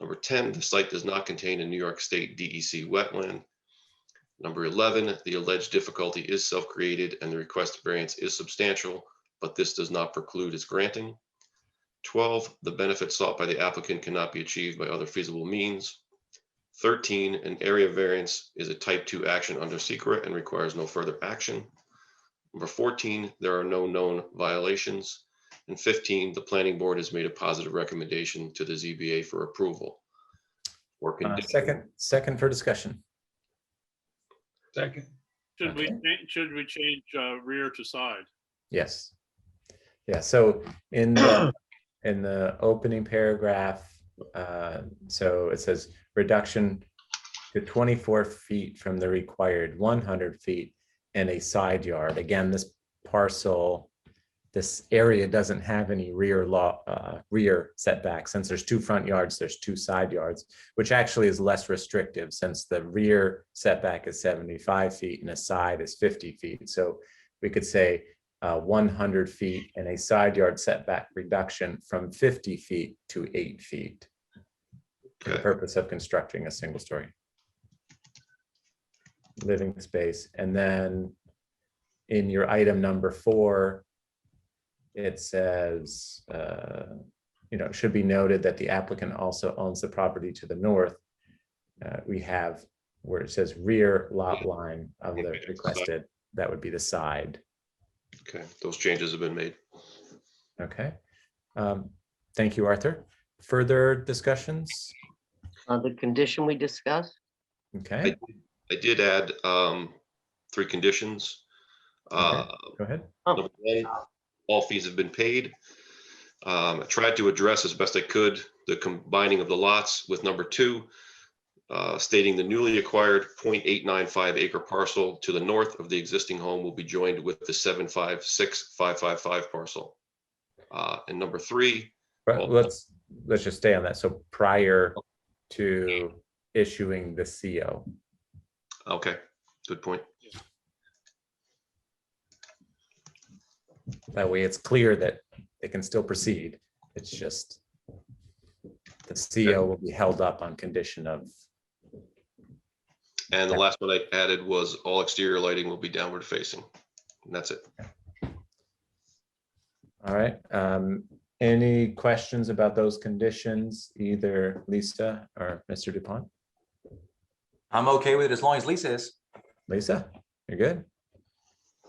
Number 10, the site does not contain a New York State DEC wetland. Number 11, the alleged difficulty is self-created and the requested variance is substantial, but this does not preclude its granting. 12, the benefit sought by the applicant cannot be achieved by other feasible means. 13, an area variance is a type 2 action under SECRA and requires no further action. Number 14, there are no known violations. And 15, the planning board has made a positive recommendation to the ZBA for approval. Or Second for discussion. Second. Should we, Okay. should we change rear to side? Yes. Yeah, so in the opening paragraph, so it says reduction to 24 feet from the required 100 feet and a side yard. Again, this parcel, this area doesn't have any rear setback. Since there's 2 front yards, there's 2 side yards, which actually is less restrictive since the rear setback is 75 feet and a side is 50 feet. So we could say 100 feet and a side yard setback reduction from 50 feet to 8 feet for the purpose of constructing a single story living space. And then in your item number 4, it says, it should be noted that the applicant also owns the property to the north. We have where it says rear lot line of the requested, that would be the side. Okay, those changes have been made. Okay. Thank you, Arthur. Further discussions? The condition we discussed. Okay, I did add 3 conditions. go ahead. Number 1, all fees have been paid. I tried to address as best I could the combining of the lots with number 2, stating the newly acquired 0.895 acre parcel to the north of the existing home will be joined with the 7565555 parcel. And number 3. But let's just stay on that. So prior to issuing the CO. Okay, good point. That way it's clear that it can still proceed. It's just the CO will be held up on condition of. And the last one I added was all exterior lighting will be downward facing. And that's it. All right. Any questions about those conditions, either Lisa or Mr. DuPont? I'm okay with it as long as Lisa is. Lisa, You're good?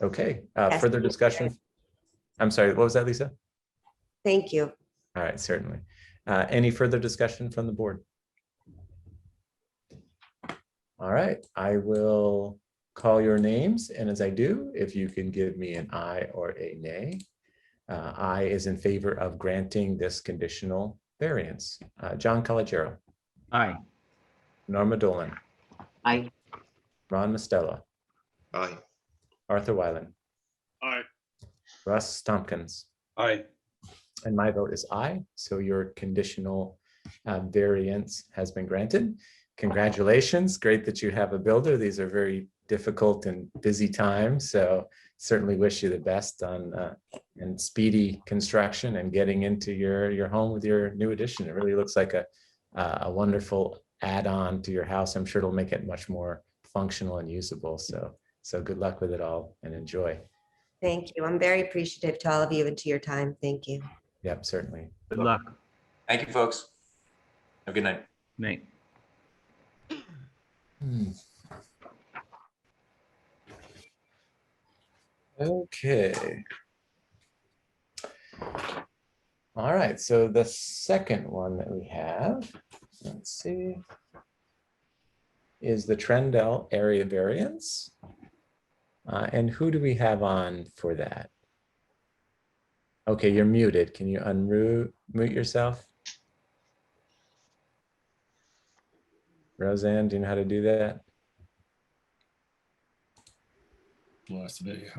Okay, Yes. further discussion? I'm sorry, what was that, Lisa? Thank you. All right, certainly. Any further discussion from the board? All right, I will call your names, and as I do, if you can give me an aye or a nay. Aye is in favor of granting this conditional variance. John Calogero, Aye. Norma Dolan, I, Ron Mostella, Aye. Arthur Weiland, All right. Russ Tompkins, Aye. and my vote is aye. So your conditional variance has been granted. Congratulations. Great that you have a builder. These are very difficult and busy times. So certainly wish you the best on and speedy construction and getting into your home with your new addition. It really looks like a wonderful add-on to your house. I'm sure it'll make it much more functional and usable. So good luck with it all and enjoy. Thank you. I'm very appreciative to all of you and to your time. Thank you. Yep, certainly. Good luck. Thank you, folks. Have a good night. Nate. Okay. All right, so the second one that we have, let's see, is the Trendell area variance. And who do we have on for that? Okay, you're muted. Can you unmute yourself? Roseanne, do you know how to do that? Lost the video.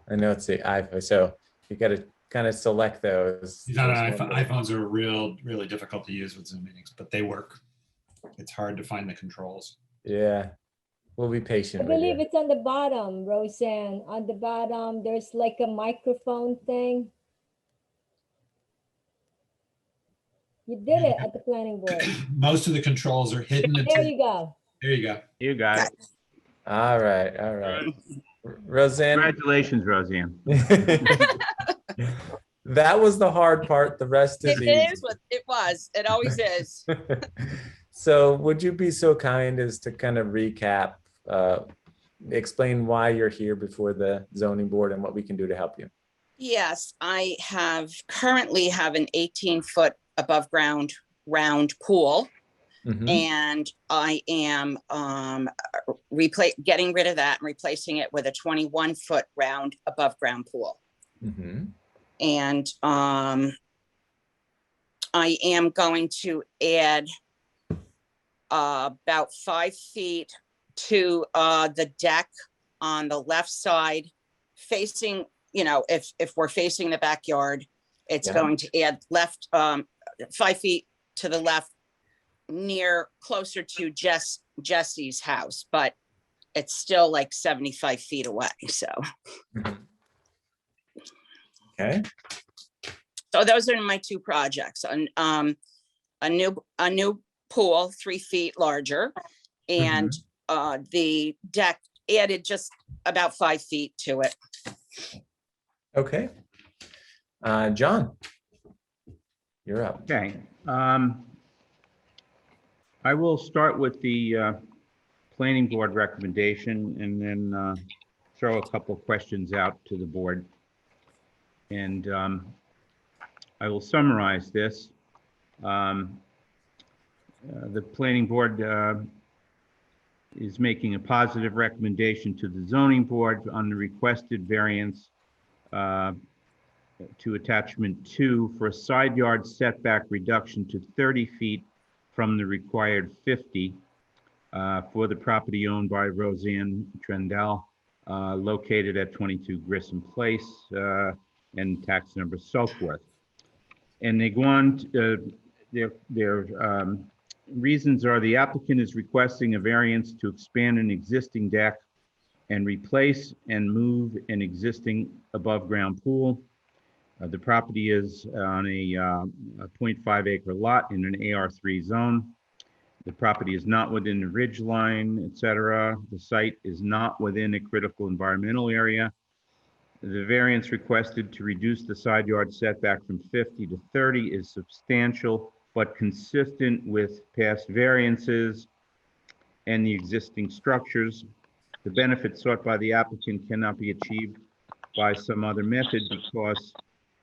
I know it's the iPhone, so you got to kind of select those. These on those iPhone, ones. iPhones are really difficult to use with Zoom meetings, but they work. It's hard to find the controls. Yeah, we'll be I patient with believe you. it's on the bottom, Roseanne. On the bottom, there's like a microphone thing. You did it at the planning board. Most of the controls are hidden. There you go. There you go. You got it. All right, all right. Roseanne. Congratulations, Roseanne. That was the hard part. The rest is It easy. is what it was. It always is. So would you be so kind as to kind of recap, explain why you're here before the zoning board and what we can do to help you? Yes, I currently have an 18-foot above ground round pool, Mhm. and I am getting rid of that and replacing it with a 21-foot round above ground pool. Mhm. And I am going to add about 5 feet to the deck on the left side, facing, you know, if we're facing the backyard, it's Yeah. going to add left 5 feet to the left, closer to Jesse's house, but it's still like 75 feet away. So, Mhm. Okay. so those are my two projects. A new pool, 3 feet larger, and the deck added just about 5 feet to it. Okay. John, you're up. Okay. I will start with the planning board recommendation and then throw a couple of questions out to the board. And I will summarize this. The planning board is making a positive recommendation to the zoning board on the requested variance to attachment 2 for a side yard setback reduction to 30 feet from the required 50 for the property owned by Roseanne Trendell, located at 22 Grissom Place and tax number so forth. And they go on, their reasons are the applicant is requesting a variance to expand an existing deck and replace and move an existing above ground pool. The property is on a 0.5 acre lot in an AR3 zone. The property is not within the ridge line, etc. The site is not within a critical environmental area. The variance requested to reduce the side yard setback from 50 to 30 is substantial, but consistent with past variances and the existing structures. The benefit sought by the applicant cannot be achieved by some other method because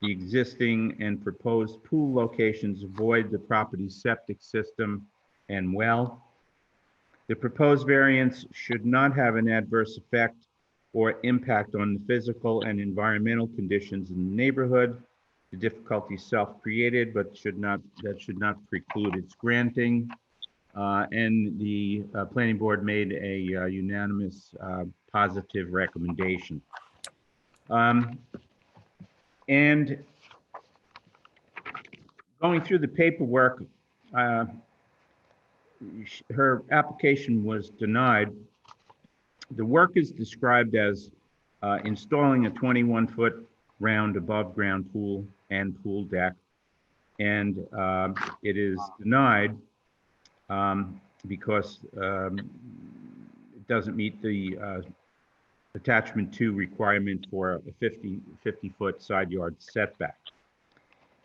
the existing and proposed pool locations void the property's septic system and well. The proposed variance should not have an adverse effect or impact on the physical and environmental conditions in the neighborhood. The difficulty is self-created, but that should not preclude its granting. And the planning board made a unanimous positive recommendation. And going through the paperwork, her application was denied. The work is described as installing a 21-foot round above-ground pool and pool deck. And it is denied because it doesn't meet the attachment 2 requirement for a 50-foot side yard setback.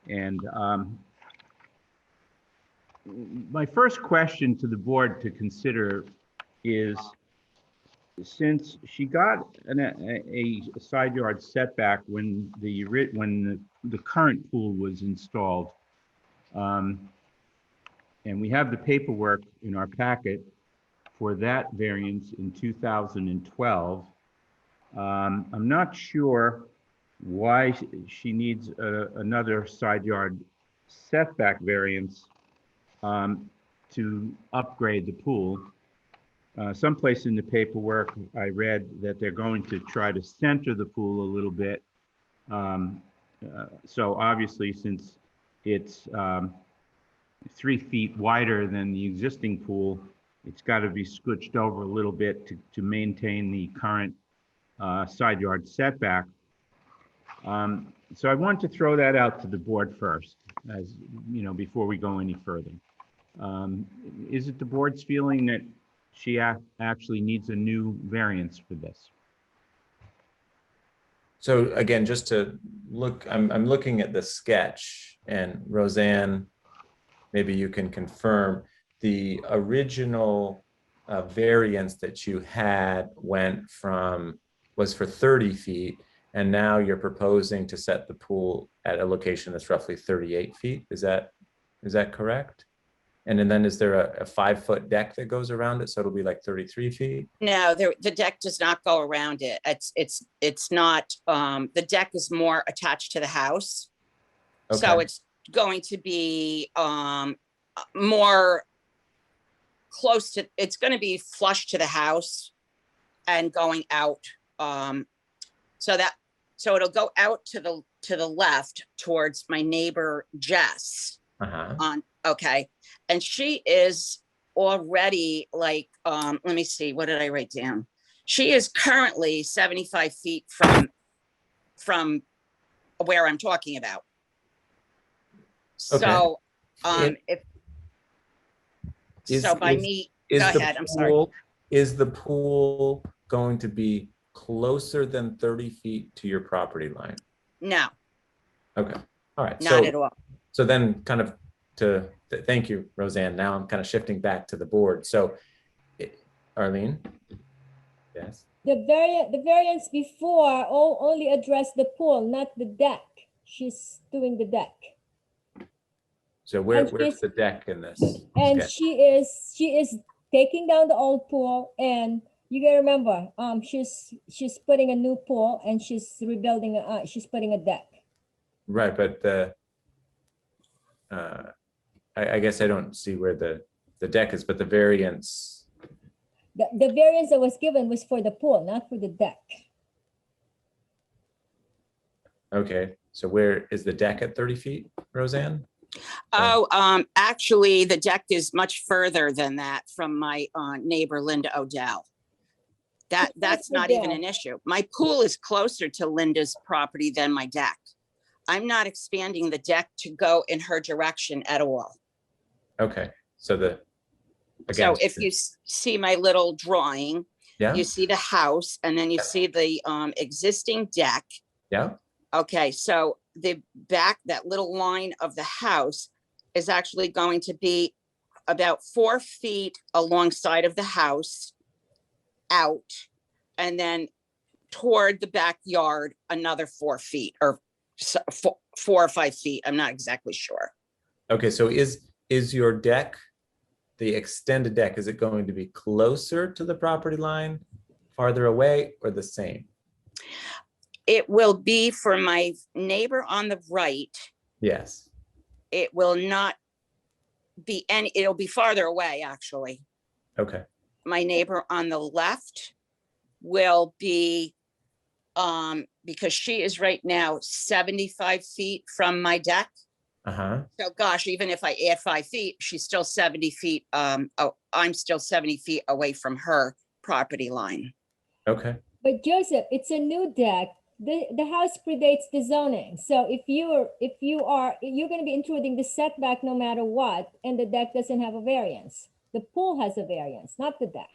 And my first question to the board to consider is, since she got a side yard setback when the current pool was installed, and we have the paperwork in our packet for that variance in 2012, I'm not sure why she needs another side yard setback variance to upgrade the pool. Someplace in the paperwork, I read that they're going to try to center the pool a little bit. So obviously, since it's 3 feet wider than the existing pool, it's got to be scooched over a little bit to maintain the current side yard setback. So I want to throw that out to the board first, as you know, before we go any further. Is it the board's feeling that she actually needs a new variance for this? So again, just to look, I'm looking at the sketch, and Roseanne, maybe you can confirm the original variance that you had was for 30 feet, and now you're proposing to set the pool at a location that's roughly 38 feet. Is that correct? And then is there a 5-foot deck that goes around it, so it'll be like 33 feet? No, the deck does not go around it. It's not, the deck is more attached to the house. So Okay. it's going to be more close to, it's going to be flush to the house and going out. So it'll go out to the left towards my neighbor Jess. Okay. And she is already like, let me see, what did I write down? She is currently 75 feet from where I'm talking about. Okay. So, Go ahead, I'm sorry. Is the pool going to be closer than 30 feet to your property line? No. Okay, all right. Not at all. So then kind of thank you, Roseanne. Now I'm kind of shifting back to the board. So Arlene? Yes? The variance before only addressed the pool, not the deck. She's doing the deck. So where's the deck in this? And sketch? she is taking down the old pool, and you gotta remember, she's putting a new pool and she's rebuilding, she's putting a deck. Right, but I guess I don't see where the deck is, but the variance. The variance that was given was for the pool, not for the deck. Okay, so where is the deck at 30 feet, Roseanne? Oh, actually, the deck is much further than that from my neighbor Linda Odell. That's not even an issue. My pool is closer to Linda's property than my deck. I'm not expanding the deck to go in her direction at all. Okay, so so if you see my little drawing, yeah, you see the house, and then you see the existing deck. Yeah. Okay, so the back, that little line of the house is actually going to be about 4 feet alongside of the house out, and then toward the backyard, another 4 feet or 4 or 5 feet. I'm not exactly sure. Okay, so is your deck, the extended deck, is it going to be closer to the property line, farther away, or the same? It will be for my neighbor on the right. Yes. It will not be any, it'll be farther away, actually. Okay. My neighbor on the left will be, because she is right now 75 feet from my deck. Uh-huh. So gosh, even if I add 5 feet, she's still 70 feet. Oh, I'm still 70 feet away from her property line. Okay. But Joseph, it's a new deck. The house predates the zoning. So if you're going to be intruding the setback no matter what, and the deck doesn't have a variance. The pool has a variance, not the deck.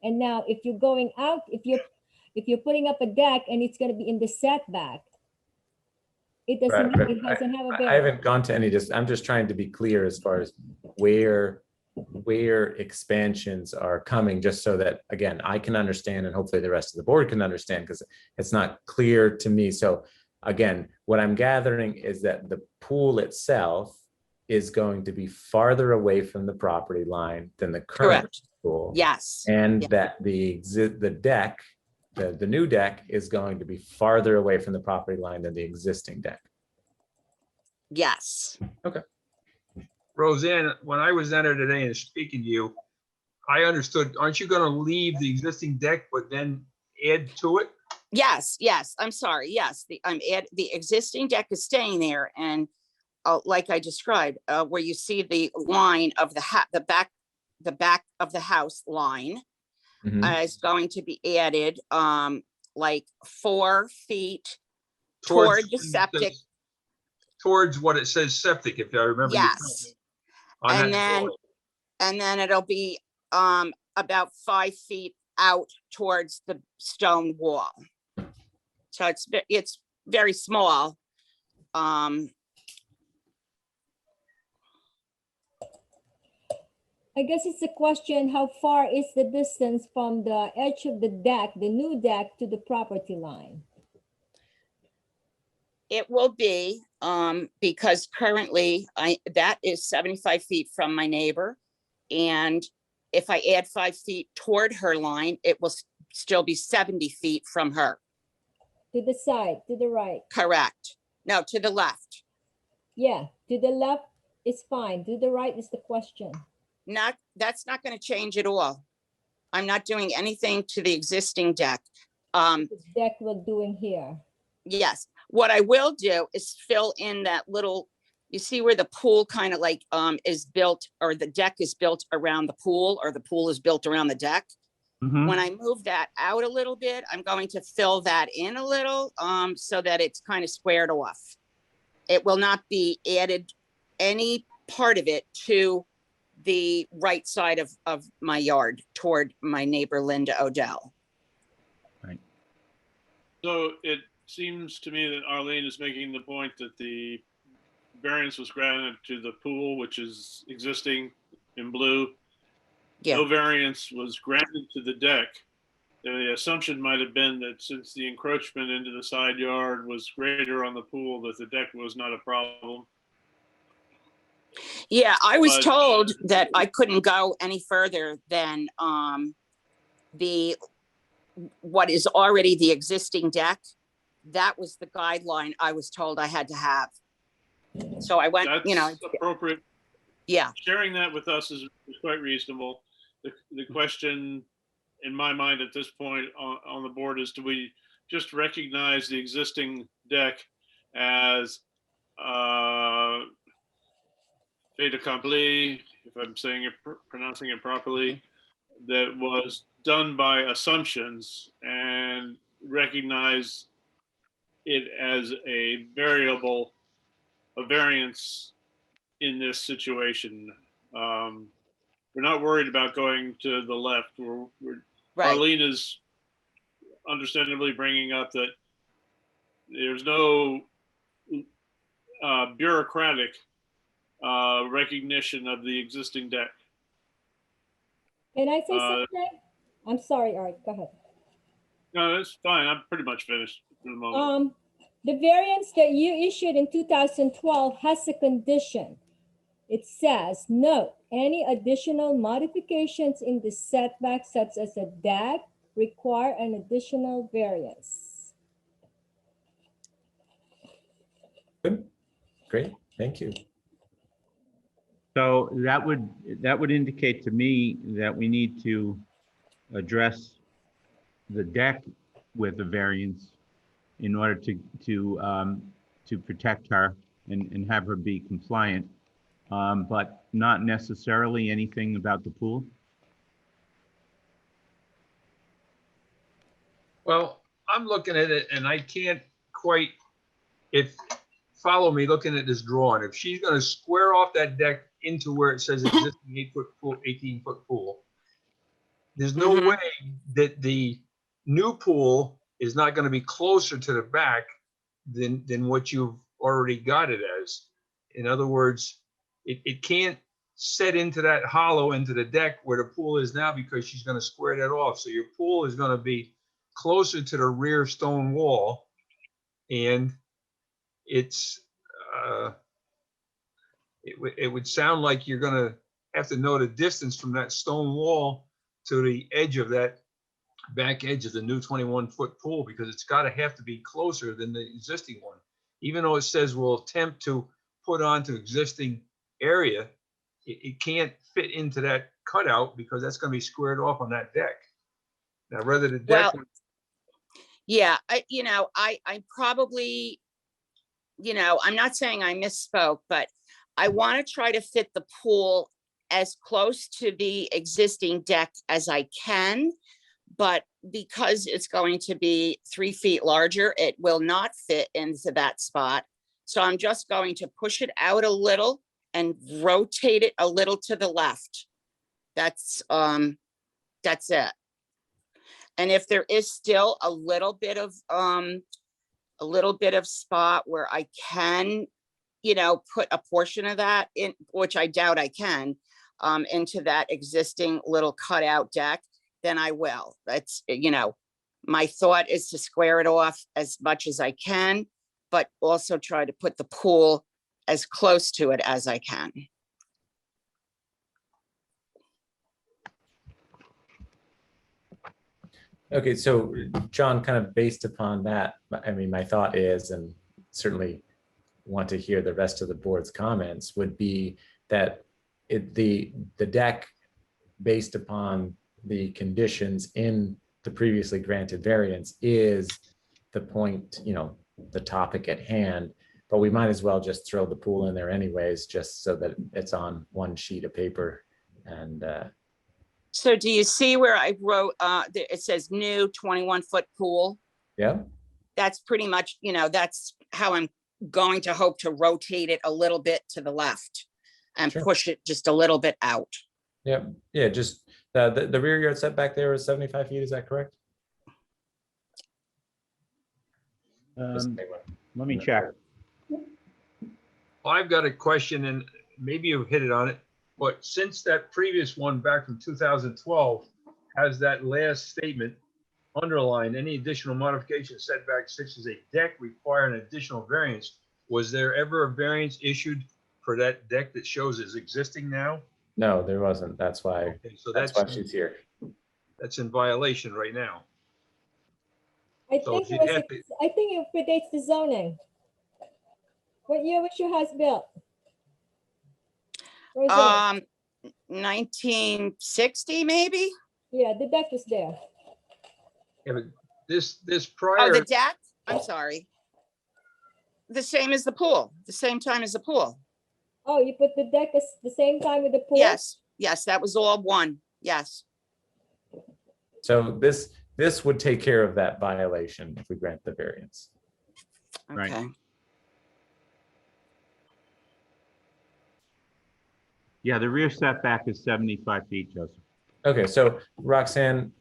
And now if you're going out, if you're putting up a deck and it's going to be in the setback, it doesn't, Right, it doesn't have a I variance. haven't gone to any, I'm just trying to be clear as far as where expansions are coming, just so that, again, I can understand and hopefully the rest of the board can understand, because it's not clear to me. So again, what I'm gathering is that the pool itself is going to be farther away from the property line than the current Correct. pool. Yes. And Yeah. that the deck, the new deck is going to be farther away from the property line than the existing deck. Yes. Roseanne, when I was down there today and speaking to you, I understood, aren't you gonna leave the existing deck, but then add to it? Yes, yes, I'm sorry. Yes, the existing deck is staying there, and like I described, where you see the line of the back of the house line Mhm. is going to be added, like 4 feet toward the septic. Towards what it says septic, if I remember. You Yes. told me on And that then, drawing. and then it'll be about 5 feet out towards the stone wall. So it's very small. I guess it's a question, how far is the distance from the edge of the deck, the new deck, to the property line? It will be, because currently that is 75 feet from my neighbor. And if I add 5 feet toward her line, it will still be 70 feet from her. To the side, to the right? Correct. No, to the left. Yeah, to the left is fine. To the right is the question. That's not going to change at all. I'm not doing anything to the existing deck. The deck we're doing here. Yes, what I will do is fill in that little, you see where the pool kind of like is built, or the deck is built around the pool, or the pool is built around the deck. Mhm. When I move that out a little bit, I'm going to fill that in a little, so that it's kind of squared off. It will not be added any part of it to the right side of my yard toward my neighbor Linda Odell. So it seems to me that Arlene is making the point that the variance was granted to the pool, which is existing in blue. Yeah. No variance was granted to the deck. The assumption might have been that since the encroachment into the side yard was greater on the pool, that the deck was not a problem. Yeah, I was But- told that I couldn't go any further than what is already the existing deck. That was the guideline I was told I had to have. So I went, That's appropriate. Yeah. Sharing that with us is quite reasonable. The question in my mind at this point on the board is, do we just recognize the existing deck as fait accompli, if I'm saying it, pronouncing it properly, that was done by assumptions, and recognize it as a variable, a variance in this situation? We're not worried about going to the left. Right. Arlene is understandably bringing up that there's no bureaucratic recognition of the existing deck. Can I say something? I'm sorry, Art, go ahead. No, that's fine. I'm pretty much finished for the moment. The variance that you issued in 2012 has a condition. It says, note, any additional modifications in the setback such as a deck require an additional variance. Good. Great, thank you. So that would indicate to me that we need to address the deck with a variance in order to protect her and have her be compliant, but not necessarily anything about the pool. Well, I'm looking at it and I can't quite, follow me looking at this drawing. If she's gonna square off that deck into where it says existing 8-foot pool, 18-foot pool, there's no Mhm. way that the new pool is not gonna be closer to the back than what you've already got it as. In other words, it can't set into that hollow into the deck where the pool is now because she's gonna square that off. So your pool is gonna be closer to the rear stone wall. And it's, it would sound like you're gonna have to know the distance from that stone wall to the edge of that back edge of the new 21-foot pool, because it's gotta have to be closer than the existing one. Even though it says we'll attempt to put onto existing area, it can't fit into that cutout because that's gonna be squared off on that deck. Now, whether the deck, Well, yeah, I probably, I'm not saying I misspoke, but I want to try to fit the pool as close to the existing deck as I can. But because it's going to be 3 feet larger, it will not fit into that spot. So I'm just going to push it out a little and rotate it a little to the left. That's it. And if there is still a little bit of spot where I can, put a portion of that in, which I doubt I can, into that existing little cutout deck, then I will. That's, my thought is to square it off as much as I can, but also try to put the pool as close to it as I can. Okay, so John, kind of based upon that, I mean, my thought is, and certainly want to hear the rest of the board's comments, would be that the deck, based upon the conditions in the previously granted variance, is the point, the topic at hand, but we might as well just throw the pool in there anyways, just so that it's on one sheet of paper. And So do you see where I wrote, it says new 21-foot pool? yeah, That's pretty much, that's how I'm going to hope to rotate it a little bit to the left and Sure. push it just a little bit out. yeah, just the rear yard setback there is 75 feet, is that correct? Let me check. I've got a question, and maybe you've hit it on it, but since that previous one back from 2012 has that last statement underlined, any additional modification setbacks such as a deck require an additional variance, was there ever a variance issued for that deck that shows is existing now? No, there wasn't. That's why. Okay, so That's why she's here. that's in violation right now. I So think she'd have to- it predates the zoning. What year was your house built? Roseanne? 1960 maybe? Yeah, the deck was there. Yeah, but this Oh, prior, the deck? I'm sorry. The same as the pool, the same time as the pool. Oh, you put the deck the same time with the pool? Yes, that was all one. Yes. So this would take care of that violation if we grant the variance. Right. Okay. Yeah, the rear setback is 75 feet, Joseph. Okay, so Roxanne,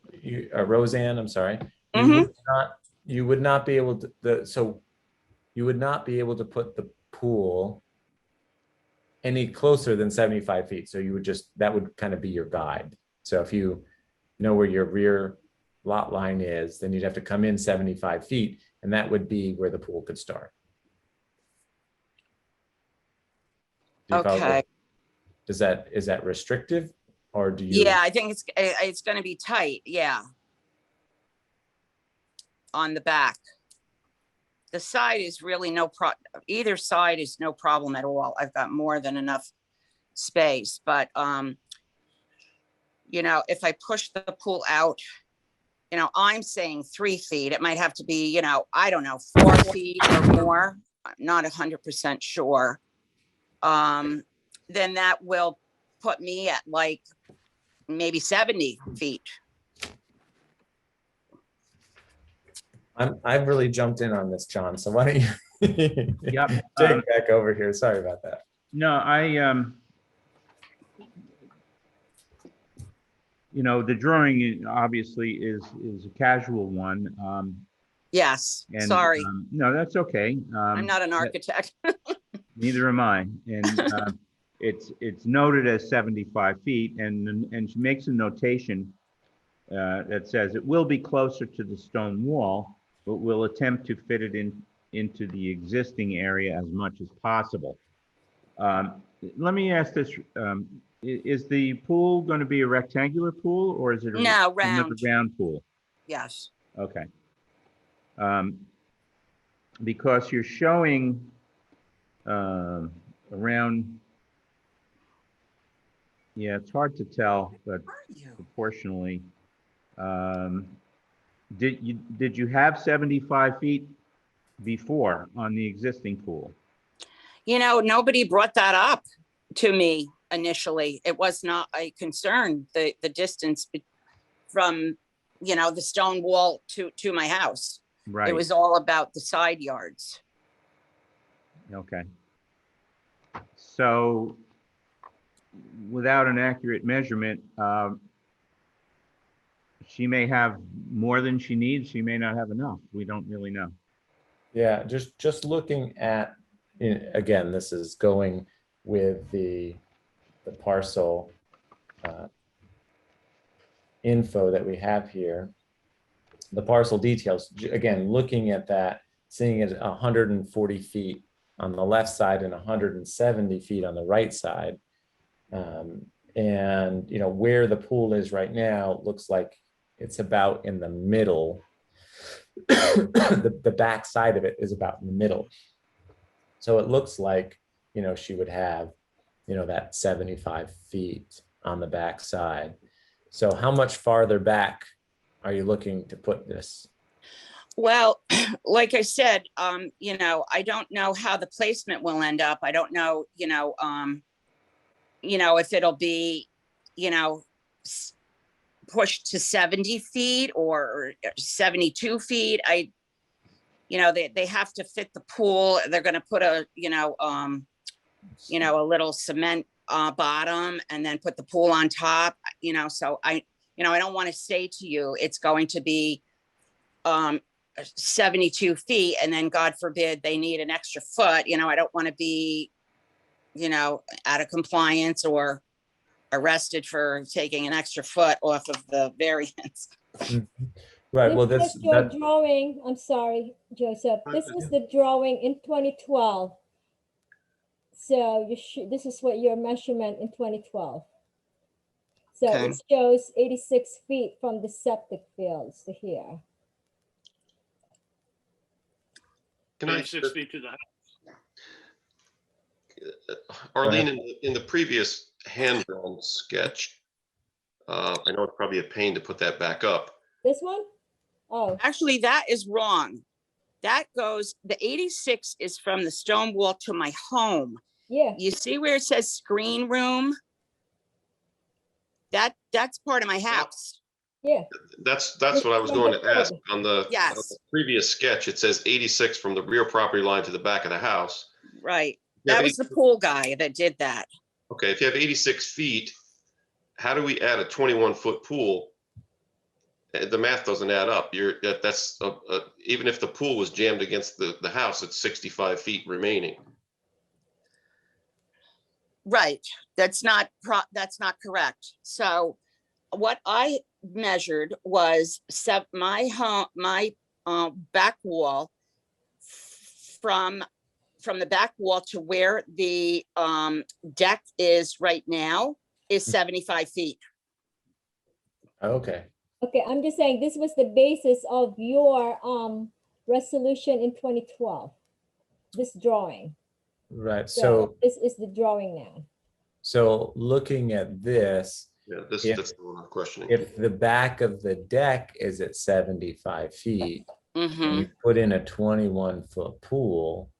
Roseanne, I'm sorry. Mhm. You would not be able to, so you would not be able to put the pool any closer than 75 feet. So you would that would kind of be your guide. So if you know where your rear lot line is, then you'd have to come in 75 feet, and that would be where the pool could start. Do you follow? Okay. Is that restrictive, or do you? Yeah, I think it's going to be tight. Yeah. On the back. The side is really either side is no problem at all. I've got more than enough space, but you know, if I push the pool out, you know, I'm saying 3 feet, it might have to be, you know, I don't know, 4 feet or more. I'm not 100% sure. Then that will put me at like maybe 70 feet. I've really jumped in on this, John. So why don't you Yep. take back over here? Sorry about that. No, you know, the drawing obviously is a casual one. Yes, And, sorry. no, that's okay. I'm not an architect. Neither am I. And it's noted as 75 feet, and she makes a notation that says it will be closer to the stone wall, but we'll attempt to fit it into the existing area as much as possible. Let me ask this. Is the pool going to be a rectangular pool, or is it No, another round. round pool? Yes. Okay. Because you're showing around, yeah, it's hard to tell, but proportionally. Did you have 75 feet before on the existing pool? You know, nobody brought that up to me initially. It was not a concern, the distance from, you know, the stone wall to my house. Right. It was all about the side yards. Okay. So without an accurate measurement, she may have more than she needs. She may not have enough. We don't really know. Yeah, just looking at, again, this is going with the parcel info that we have here. The parcel details, again, looking at that, seeing it 140 feet on the left side and 170 feet on the right side. And, you know, where the pool is right now looks like it's about in the middle. The back side of it is about in the middle. So it looks like, you know, she would have, you know, that 75 feet on the back side. So how much farther back are you looking to put this? Well, like I said, you know, I don't know how the placement will end up. I don't know, you know, if it'll be, you know, pushed to 70 feet or 72 feet. You know, they have to fit the pool. They're going to put a, a little cement bottom and then put the pool on top, you know, so I don't want to say to you, it's going to be 72 feet and then God forbid they need an extra foot. You know, I don't want to be, you know, out of compliance or arrested for taking an extra foot off of the variance. Right. Well, This was your drawing. I'm sorry, Joseph. This was the drawing in 2012. So this is what your measurement in 2012. So Okay. it shows 86 feet from the septic fields to here. Can I 36 feet to the house. Arlene, in the previous hand-drawn sketch, I know it's probably a pain to put that back up. This one? Oh, Actually, that is wrong. That goes, the 86 is from the stone wall to my home. yeah. You see where it says screen room? That's part of my house. Yeah. That's what I was going to ask. On the Yes. previous sketch, it says 86 from the rear property line to the back of the house. Right. Yeah, That was the pool guy that did that. Okay, if you have 86 feet, how do we add a 21-foot pool? The math doesn't add up. That's even if the pool was jammed against the house, it's 65 feet remaining. Right. That's not correct. So what I measured was my home, my back wall from the back wall to where the deck is right now is 75 feet. Okay, Okay, I'm just saying this was the basis of your resolution in 2012. This drawing. right. So So, this is the drawing now. so looking at this, Yeah, Yeah. that's the one I'm questioning. if the back of the deck is at 75 feet, and Mhm. you put in a 21-foot pool,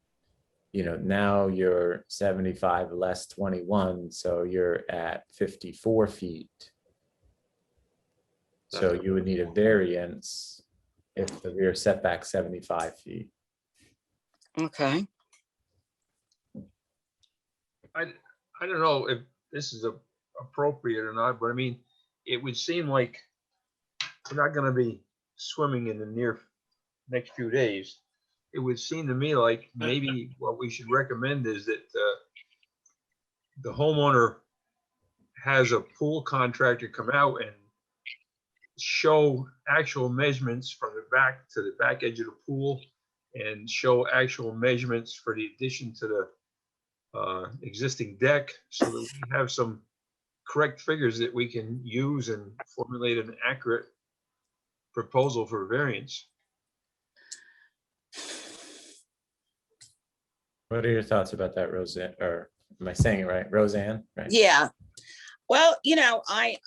now you're 75 less 21, so you're at 54 feet. So you would need a variance if the rear setback 75 feet. Okay. I don't know if this is appropriate or not, but I mean, it would seem like we're not gonna be swimming in the next few days. It would seem to me like maybe what we should recommend is that the homeowner has a pool contractor come out and show actual measurements from the back to the back edge of the pool and show actual measurements for the addition to the existing deck, so that we have some correct figures that we can use and formulate an accurate proposal for variance. What are your thoughts about that, Roseanne? Or am I saying it right? Roseanne, right? Yeah. Well, I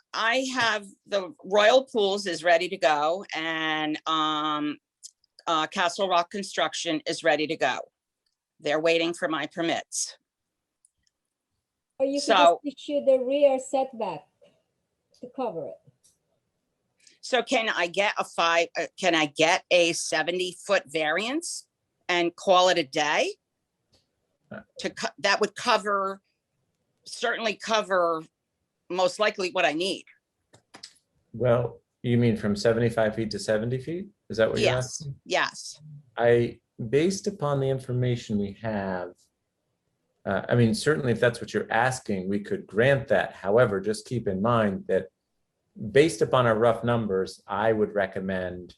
have the Royal Pools is ready to go, and Castle Rock Construction is ready to go. They're waiting for my permits. Or you could So- just issue the rear setback to cover it. So can I get a 70-foot variance and call it a day? That would certainly cover most likely what I need. Well, you mean from 75 feet to 70 feet? Is that what you're Yes, asking? yes. Based upon the information we have, I mean, certainly if that's what you're asking, we could grant that. However, just keep in mind that based upon our rough numbers, I would recommend,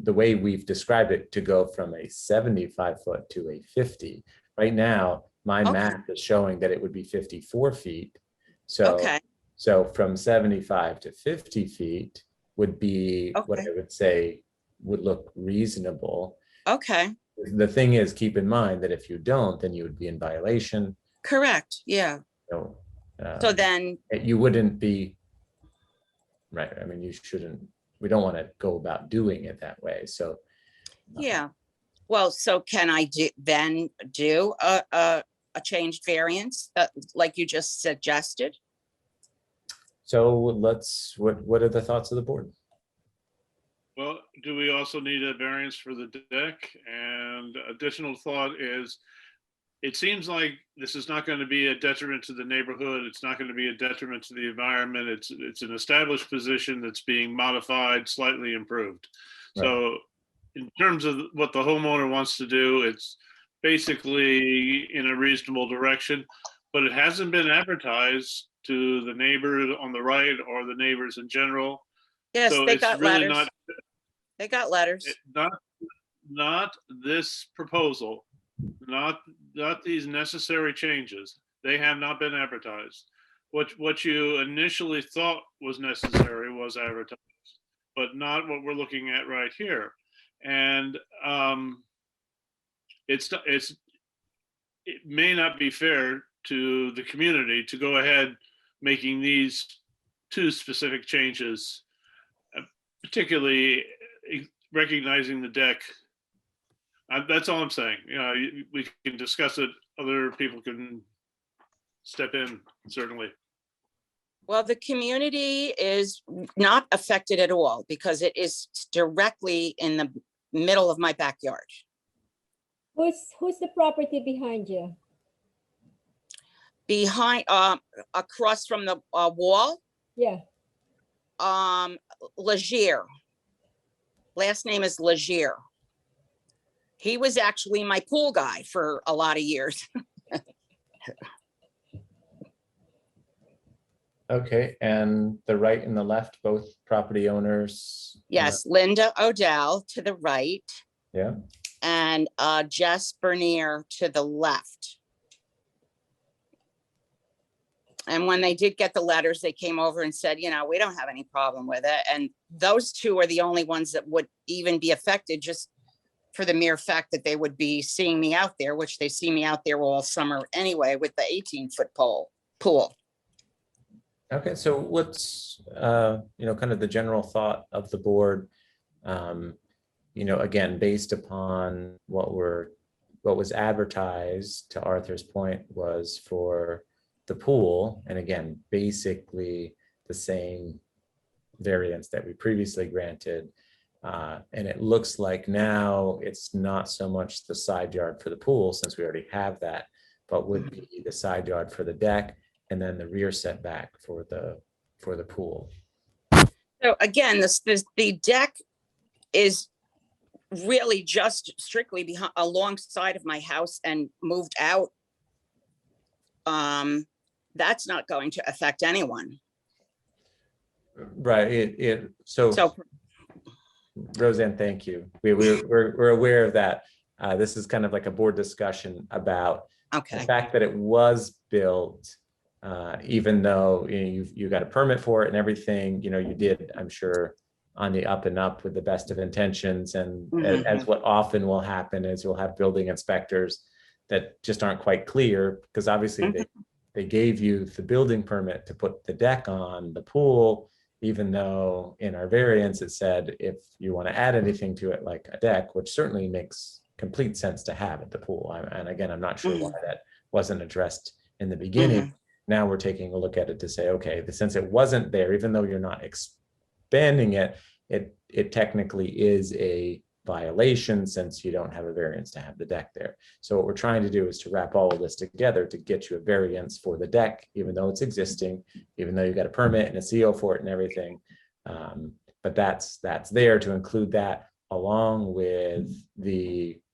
the way we've described it, to go from a 75-foot to a 50. Right now, my Okay. math is showing that it would be 54 feet. So, Okay, so from 75 to 50 feet would be what I Okay. would say would look reasonable. okay, The thing is, keep in mind that if you don't, then you would be in violation. correct, yeah. So So then, you wouldn't be, right, I mean, you shouldn't, we don't want to go about doing it that way, so. yeah. Well, so can I do a changed variance, like you just suggested? So what are the thoughts of the board? Well, do we also need a variance for the deck? And additional thought is, it seems like this is not going to be a detriment to the neighborhood. It's not going to be a detriment to the environment. It's an established position that's being modified, slightly improved. Right. So in terms of what the homeowner wants to do, it's basically in a reasonable direction, but it hasn't been advertised to the neighbors on the right or the neighbors in general. Yes, So they it's got really letters. They got letters. not this proposal, not these necessary changes. They have not been advertised. What you initially thought was necessary was advertised, but not what we're looking at right here. And it may not be fair to the community to go ahead making these two specific changes, particularly recognizing the deck. That's all I'm saying. We can discuss it. Other people can step in, certainly. Well, the community is not affected at all because it is directly in the middle of my backyard. Who's the property behind you? Behind, across from the wall, Yeah. Legier. Last name is Legier. He was actually my pool guy for a lot of years. Okay, and the right and the left, both property owners? Yes, Linda Odell to the right Yeah, and Jess Bernier to the left. And when they did get the letters, they came over and said, you know, we don't have any problem with it. And those two are the only ones that would even be affected, just for the mere fact that they would be seeing me out there, which they see me out there all summer anyway with the 18-foot pool. okay, so what's, you know, kind of the general thought of the board? You know, again, based upon what was advertised, to Arthur's point, was for the pool, and again, basically the same variance that we previously granted. And it looks like now it's not so much the side yard for the pool, since we already have that, but would be the side yard for the deck, and then the rear setback for the pool. So again, the deck is really just strictly behind alongside of my house and moved out. That's not going to affect anyone. Right. So So Roseanne, thank you. We're aware of that. This is kind of like a board discussion about the okay. fact that it was built, even though, you know, you got a permit for it and everything, you know, you did, I'm sure, on the up and up with the best of intentions. And as what often will happen is you'll have building inspectors that just aren't quite clear, because obviously they gave you the building permit to put the deck on the pool, even though in our variance it said if you want to add anything to it like a deck, which certainly makes complete sense to have at the pool. And again, I'm not sure why that wasn't addressed in the beginning. Now we're taking a look at it to say, okay, since it wasn't there, even though you're not expanding it, it technically is a violation, since you don't have a variance to have the deck there. So what we're trying to do is to wrap all of this together to get you a variance for the deck, even though it's existing, even though you got a permit and a CO for it and everything. But that's there to include that, along with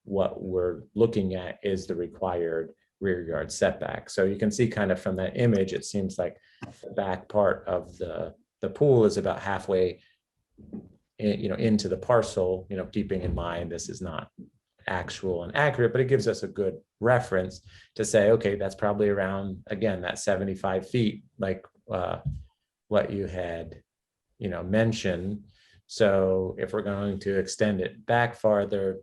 what we're looking at is the required rear yard setback. So you can see kind of from that image, it seems like the back part of the pool is about halfway into the parcel, keeping in mind this is not actual and accurate, but it gives us a good reference to say, okay, that's probably around, again, that 75 feet, like what you had, mentioned. So if we're going to extend it back farther,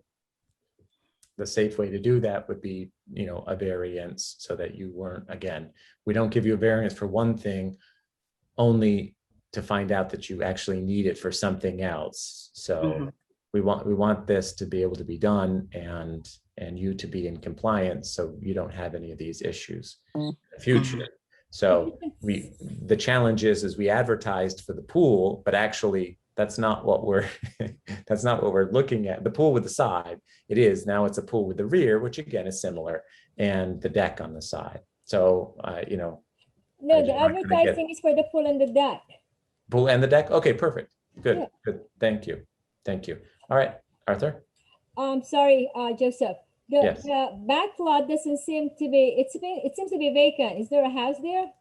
the safe way to do that would be, a variance, so that you weren't, again, we don't give you a variance for one thing only to find out that you actually need it for something else. So we want this to be able to be done and you to be in compliance, so you don't have any of these issues in the future. So the challenge is we advertised for the pool, but actually that's not what we're looking at. The pool with the side, it is now, it's a pool with the rear, which again is similar, and the deck on the side. So no, the advertising is for the pool and the deck. Pool and the deck. Okay, perfect. Good. Yeah. Good. Thank you. All right, Arthur. Sorry, Joseph. The back lot doesn't seem to be. It seems to be vacant. Is there a house there?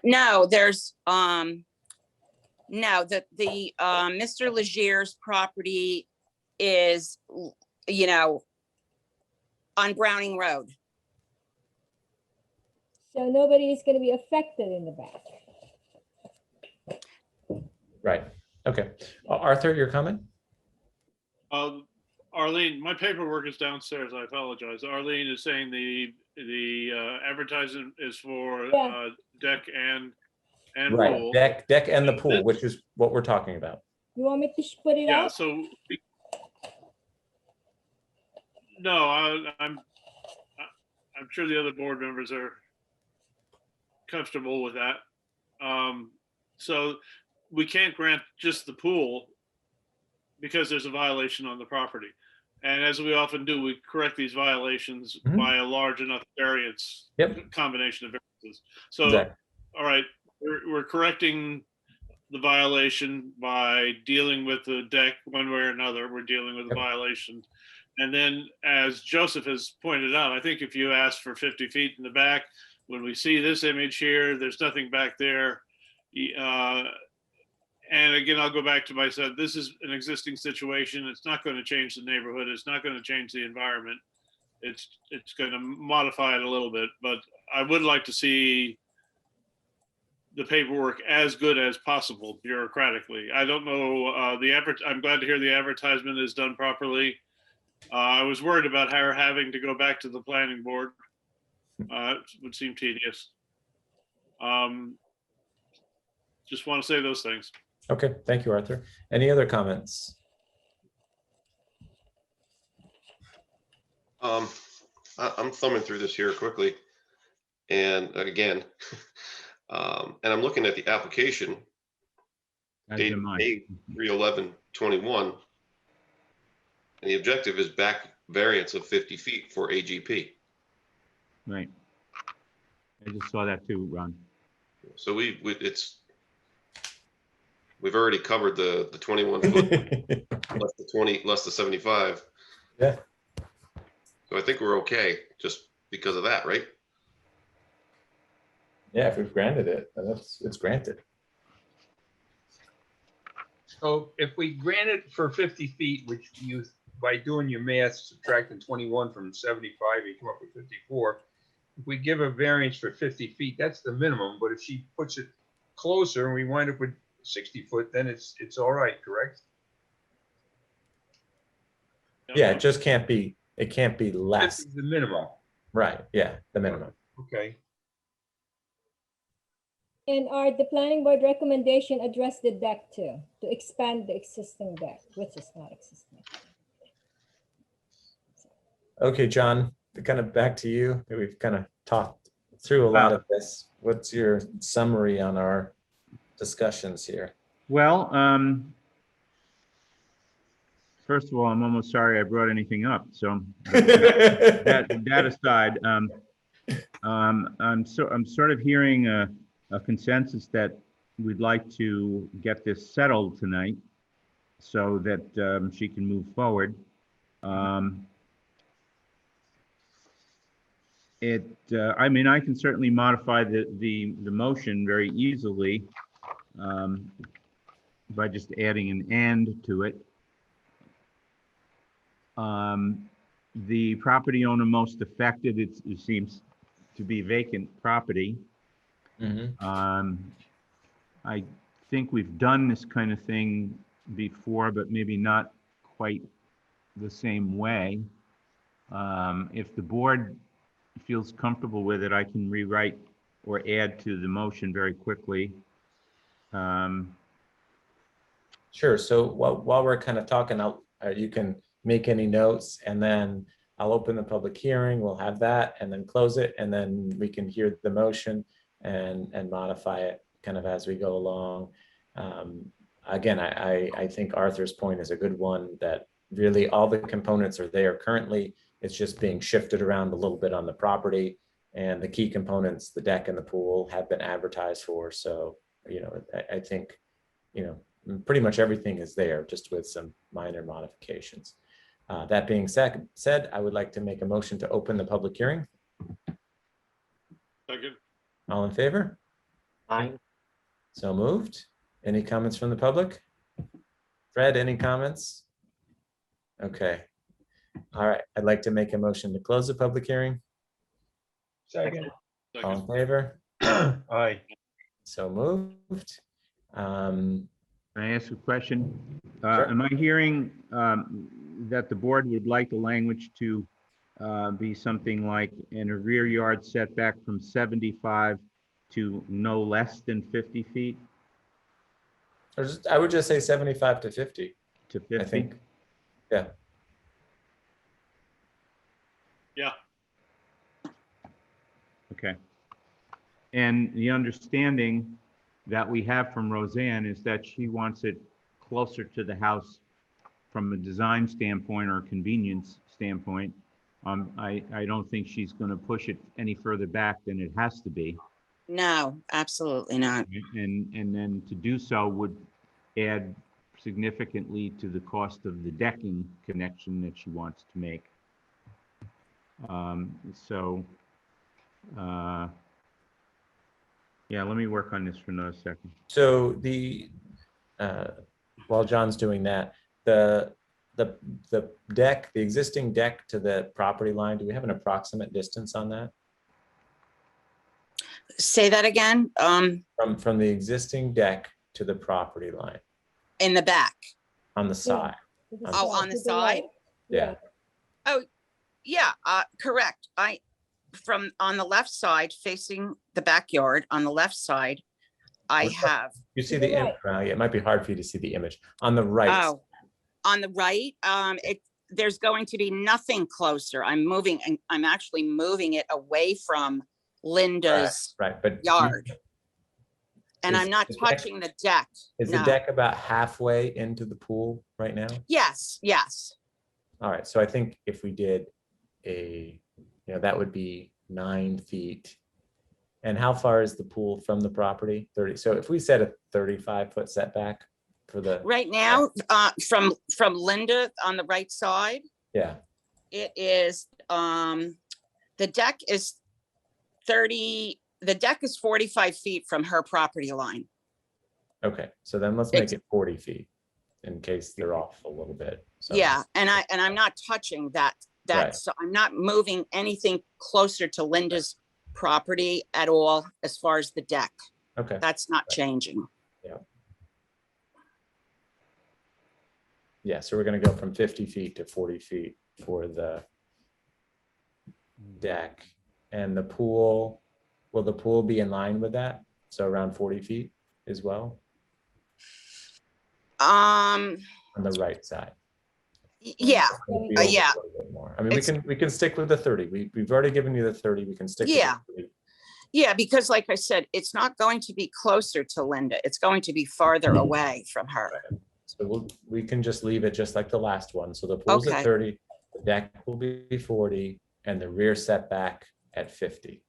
No, there's no. The Mr. Legier's property is, on Browning Road. So nobody is going to be affected in the back. Right. Okay. Arthur, your comment? Arlene, my paperwork is downstairs. I apologize. Arlene is saying the advertisement is for deck and right. pool. Deck and the pool, which is what we're talking about. You want me to put it out? Yeah. So no, I'm sure the other board members are comfortable with that. So we can't grant just the pool because there's a violation on the property. And as we often do, we correct these violations by a large enough variance, combination of variances. So, exactly. All right, we're correcting the violation by dealing with the deck one way or another. We're dealing with the violation. And then, as Joseph has pointed out, I think if you ask for 50 feet in the back when we see this image here, there's nothing back there. And again, I'll go back to my said, this is an existing situation. It's not going to change the neighborhood. It's not going to change the environment. It's going to modify it a little bit, but I would like to see the paperwork as good as possible bureaucratically. I don't know, I'm glad to hear the advertisement is done properly. I was worried about her having to go back to the planning board. It would seem tedious. Just want to say those things. Okay, thank you, Arthur. Any other comments? I'm thumbing through this here quickly. And again, and I'm looking at the application, As date am I. May 3/11/21. And the objective is back variance of 50 feet for AGP. Right. I just saw that too, Ron. So we've already covered the 21 foot less the 20, less the 75. Yeah. So I think we're okay just because of that, right? Yeah, if we've granted it, then it's granted. So if we grant it for 50 feet, which you, by doing your math, subtracting 21 from 75, you come up with 54. If we give a variance for 50 feet, that's the minimum. But if she puts it closer and we wind up with 60 foot, then it's all right, correct? Yeah, it just can't be, it can't be 50 less. is the minimum. Right, yeah, the minimum. Okay. And the planning board recommendation address the deck too, to expand the existing deck, which is not existing. Okay, John, kind of back to you. We've kind of talked through a lot of this. What's your summary on our discussions here? Well, first of all, I'm almost sorry I brought anything up. So that aside, I'm sort of hearing a consensus that we'd like to get this settled tonight so that she can move forward. I mean, I can certainly modify the motion very easily by just adding an "and" to it. The property owner most affected, it seems to be vacant property. I think we've done this kind of thing before, but maybe not quite the same way. If the board feels comfortable with it, I can rewrite or add to the motion very quickly. Sure. So while we're kind of talking, you can make any notes, and then I'll open the public hearing. We'll have that, and then close it, and then we can hear the motion and modify it kind of as we go along. Again, I think Arthur's point is a good one, that really all the components are there currently. It's just being shifted around a little bit on the property, and the key components, the deck and the pool, have been advertised for. So, I think, pretty much everything is there, just with some minor modifications. That being said, I would like to make a motion to open the public hearing. Second. All in favor? Aye. So moved. Any comments from the public? Fred, any comments? Okay. All right. I'd like to make a motion to close the public hearing. Second. All in favor? Aye. So moved. Can I ask a question? Sure. Am I hearing that the board would like the language to be something like in a rear yard setback from 75 to no less than 50 feet I would just say 75 to 50, to 50? I think. Yeah. Yeah. Okay. And the understanding that we have from Roseanne is that she wants it closer to the house from a design standpoint or a convenience standpoint. I don't think she's going to push it any further back than it has to be. No, absolutely not. And then to do so would add significantly to the cost of the decking connection that she wants to make. Yeah, let me work on this for another second. So while John's doing that, the deck, the existing deck to the property line, do we have an approximate distance on that? Say that again, From the existing deck to the property line in the back. on the side? Oh, on the side? Yeah, Yeah, correct. On the left side facing the backyard, on the left side, I What- have, you see the image, it might be hard for you to see the image on the right. oh, on the right, there's going to be nothing closer. I'm actually moving it away from Linda's Right, but yard. And is I'm not the deck- touching the deck. Is the No. deck about halfway into the pool right now? Yes, yes. All right, so I think if we did that would be 9 feet. And how far is the pool from the property? 30. So if we set a 35-foot setback for the, Right now, from Linda on the right side, yeah, it is, the deck is 45 feet from her property line. okay. So then let's make it 40 feet in case they're off a little bit. So, Yeah, and I'm not touching that, Right. so I'm not moving anything closer to Linda's property at all as far as the deck. okay. That's not changing. Yeah, so we're gonna go from 50 feet to 40 feet for the deck. And the pool, will the pool be in line with that? So around 40 feet as well on the right side? Yeah, Maybe over yeah. a little bit more. I mean, we can stick with the 30. We've already given you the 30. We can stick with Yeah. the 30. yeah, because like I said, it's not going to be closer to Linda. It's going to be farther away from her. So we can just leave it just like the last one. So the pool's Okay. at 30, the deck will be 40, and the rear setback at 50.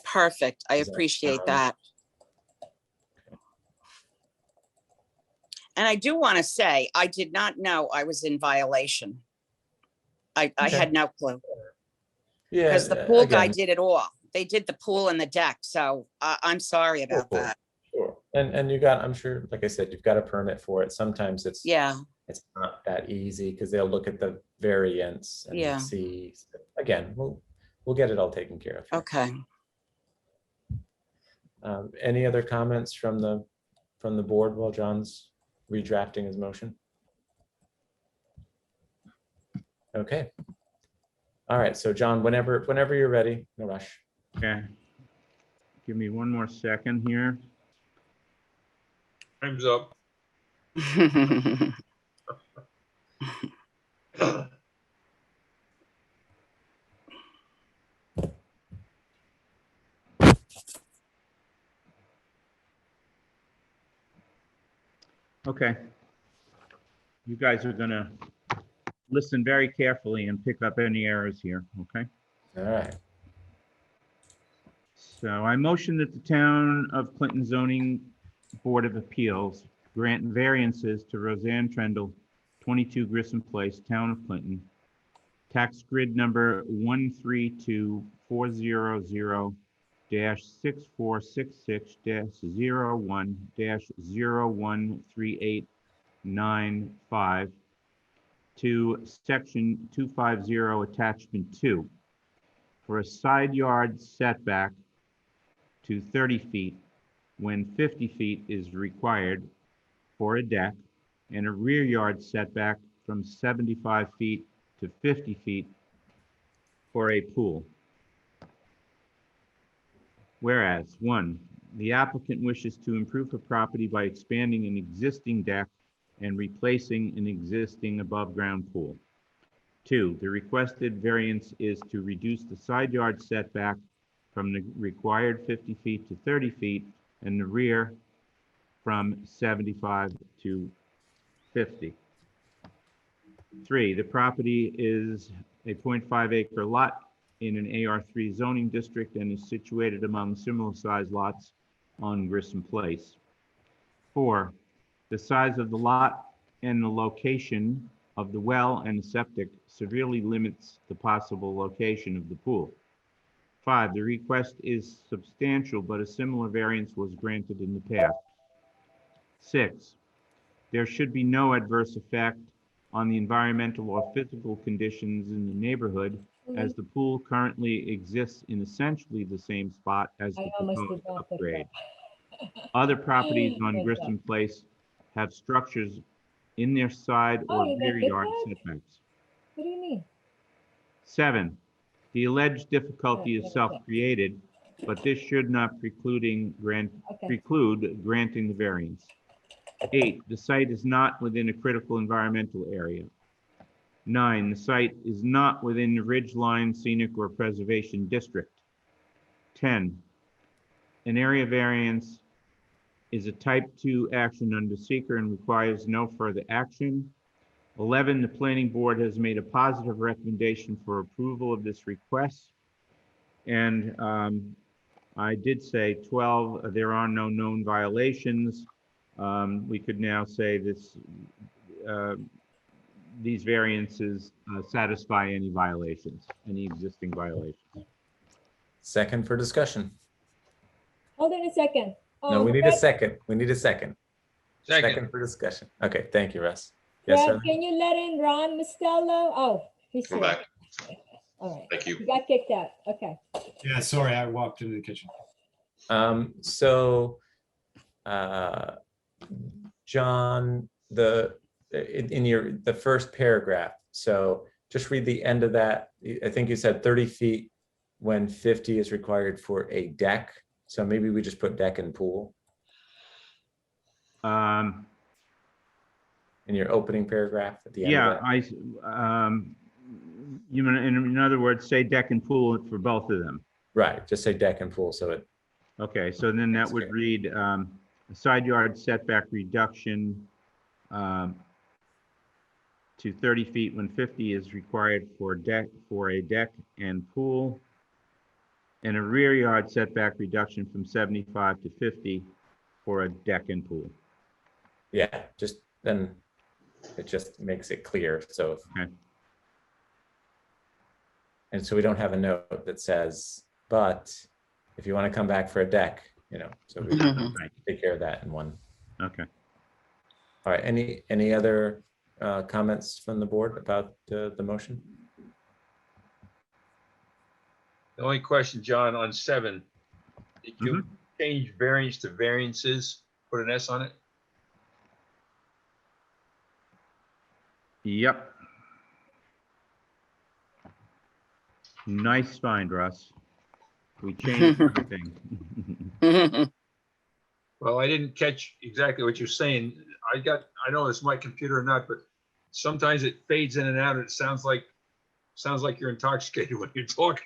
Perfect. I Does that appreciate sound- that. And I do want to say, I did not know I was in violation. I Okay. had no clue, Yeah. because the pool guy again, did it all. They did the pool and the deck, so I'm sorry about Sure. that. Sure. And you got, I'm sure, like I said, you've got a permit for it. Sometimes it's Yeah, not that easy because they'll look at the variance Yeah. and see. Again, we'll get it all taken care of. here. okay. Any other comments from the board while John's redrafting his motion? Okay. All right, so John, whenever you're ready, no rush. Okay. Give me one more second here. Time's up. Okay. You guys are gonna listen very carefully and pick up any errors here, okay? All right. So I motion that the Town of Clinton Zoning Board of Appeals grant variances to Roseanne Trendle, 22 Grissom Place, Town of Clinton, tax grid number 132-400-6466-01-013895 to section 250 attachment 2 for a side yard setback to 30 feet when 50 feet is required for a deck, and a rear yard setback from 75 feet to 50 feet for a pool. Whereas, 1, the applicant wishes to improve the property by expanding an existing deck and replacing an existing above-ground pool. 2, the requested variance is to reduce the side yard setback from the required 50 feet to 30 feet and the rear from 75 to 50. 3, the property is a 0.5 acre lot in an AR3 zoning district and is situated among similar sized lots on Grissom Place. 4, the size of the lot and the location of the well and the septic severely limits the possible location of the pool. 5, the request is substantial, but a similar variance was granted in the past. 6, there should be no adverse effect on the environmental or physical conditions in the neighborhood, as the pool currently exists in essentially the same spot as the I almost did proposed not pick upgrade. that. Other properties on Good Grissom job. Place have structures in their side Oh, or you got rear hit yard that? setbacks. What do you mean? 7, the alleged difficulty Right, is right, right. self-created, but this should not preclude Okay. granting the variance. 8, the site is not within a critical environmental area. 9, the site is not within the Ridgeline Scenic or Preservation District. 10, an area variance is a type 2 action under seeker and requires no further action. 11, the planning board has made a positive recommendation for approval of this request. And I did say 12, there are no known violations. We could now say this, these variances satisfy any violations, any existing violations. Second for discussion. Hold on a second. No, we need a Fred, second. We need a second. Second. For discussion. Okay, thank you, Russ. Yes, Fred, sir. can you let in Ron Mostello? Oh, he's I'm here. back. All right. Thank you. He got kicked out. Okay. Yeah, sorry, I walked into the kitchen. So, John, the first paragraph, so just read the end of that. I think you said 30 feet when 50 is required for a deck. So maybe we just put deck and pool Um, in your opening paragraph at the end Yeah, of that. you mean, in other words, say deck and pool for both of them. Right, just say deck and pool, so it, Okay, so then that That's would good. read, side yard setback reduction to 30 feet when 50 is required for a deck and pool, and a rear yard setback reduction from 75 to 50 for a deck and pool. yeah, just then it just makes it clear, so. Okay. And so we don't have a note that says, but if you want to come back for a deck, so we Right. take care of that in one. Okay. All right, any other comments from the board about the motion? The only question, John, on 7, did you change variance to variances, put an S on it? Yep. Nice find, Russ. We changed everything. Well, I didn't catch exactly what you're saying. I know it's my computer or not, but sometimes it fades in and out. And it sounds like you're intoxicated when you're talking.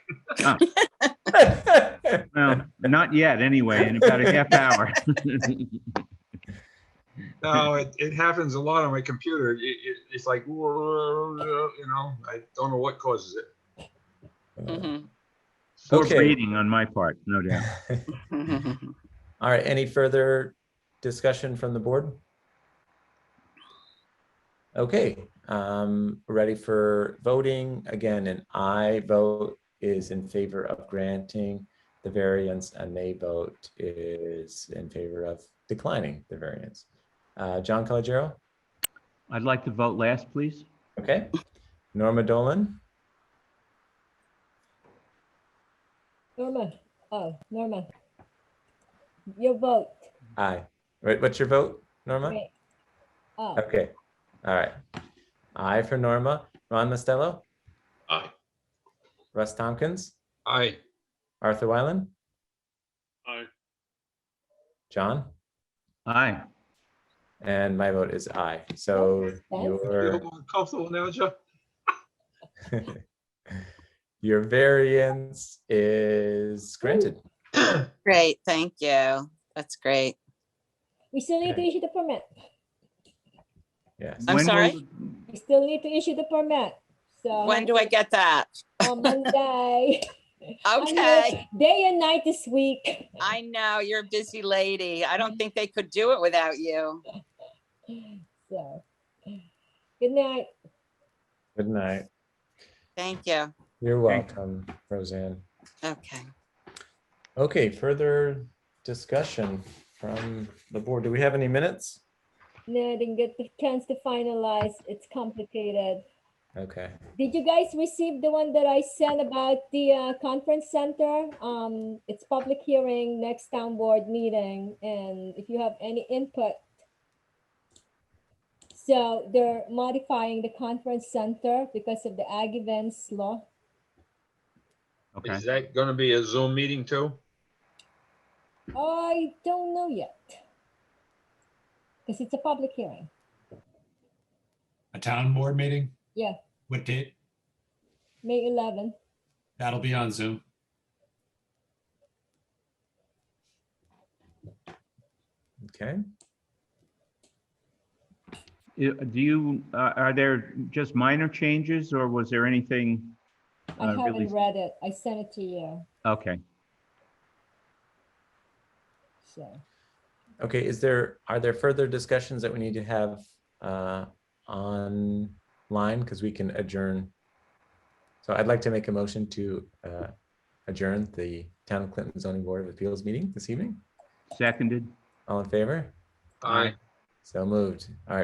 Well, not yet, anyway, in about a half hour. No, it happens a lot on my computer. It's like, whoa, I don't know what causes it. Mhm. Poor Okay. reading on my part, no doubt. All right, any further discussion from the board? Okay, ready for voting. Again, an aye vote is in favor of granting the variance. A nay vote is in favor of declining the variance. John Calogero? I'd like to vote last, please. Okay. Norma Dolan? Norma. Oh, Norma. Your vote. Aye. Right, what's your vote, Norma? Right. Oh, Okay, all right. Aye for Norma. Ron Mostello? Aye. Russ Tompkins? Aye. Arthur Weiland? Aye. John? Aye. And my vote is aye. So That's- your Feel comfortable now, Joe? your variance is granted. Great, thank you. That's great. we still need to Okay. issue the permit. Yes. I'm When will sorry? the- We still need to issue the permit. So When do I get that? on Monday. I'm here Okay, day and night this week. I know, you're a busy lady. I don't think they could do it without you. So, good night. Good night. Thank you. You're welcome, Roseanne. Okay. Okay, further discussion from the board. Do we have any minutes? No, I didn't get the chance to finalize. It's complicated. Okay. Did you guys receive the one that I sent about the conference center? It's public hearing, next town board meeting, and if you have any input. So they're modifying the conference center because of the ag events law. Okay. Is that gonna be a Zoom meeting too? I don't know yet. Because it's a public hearing. A town board meeting? Yeah, What date? May 11. That'll be on Zoom. Okay. Do you, are there just minor changes or was there anything? I really? haven't read it. I sent it to you. Okay. So, Okay, are there further discussions that we need to have online? Because we can adjourn. So I'd like to make a motion to adjourn the Town of Clinton Zoning Board of Appeals meeting this evening. Seconded. All in favor? Aye. So moved. All right.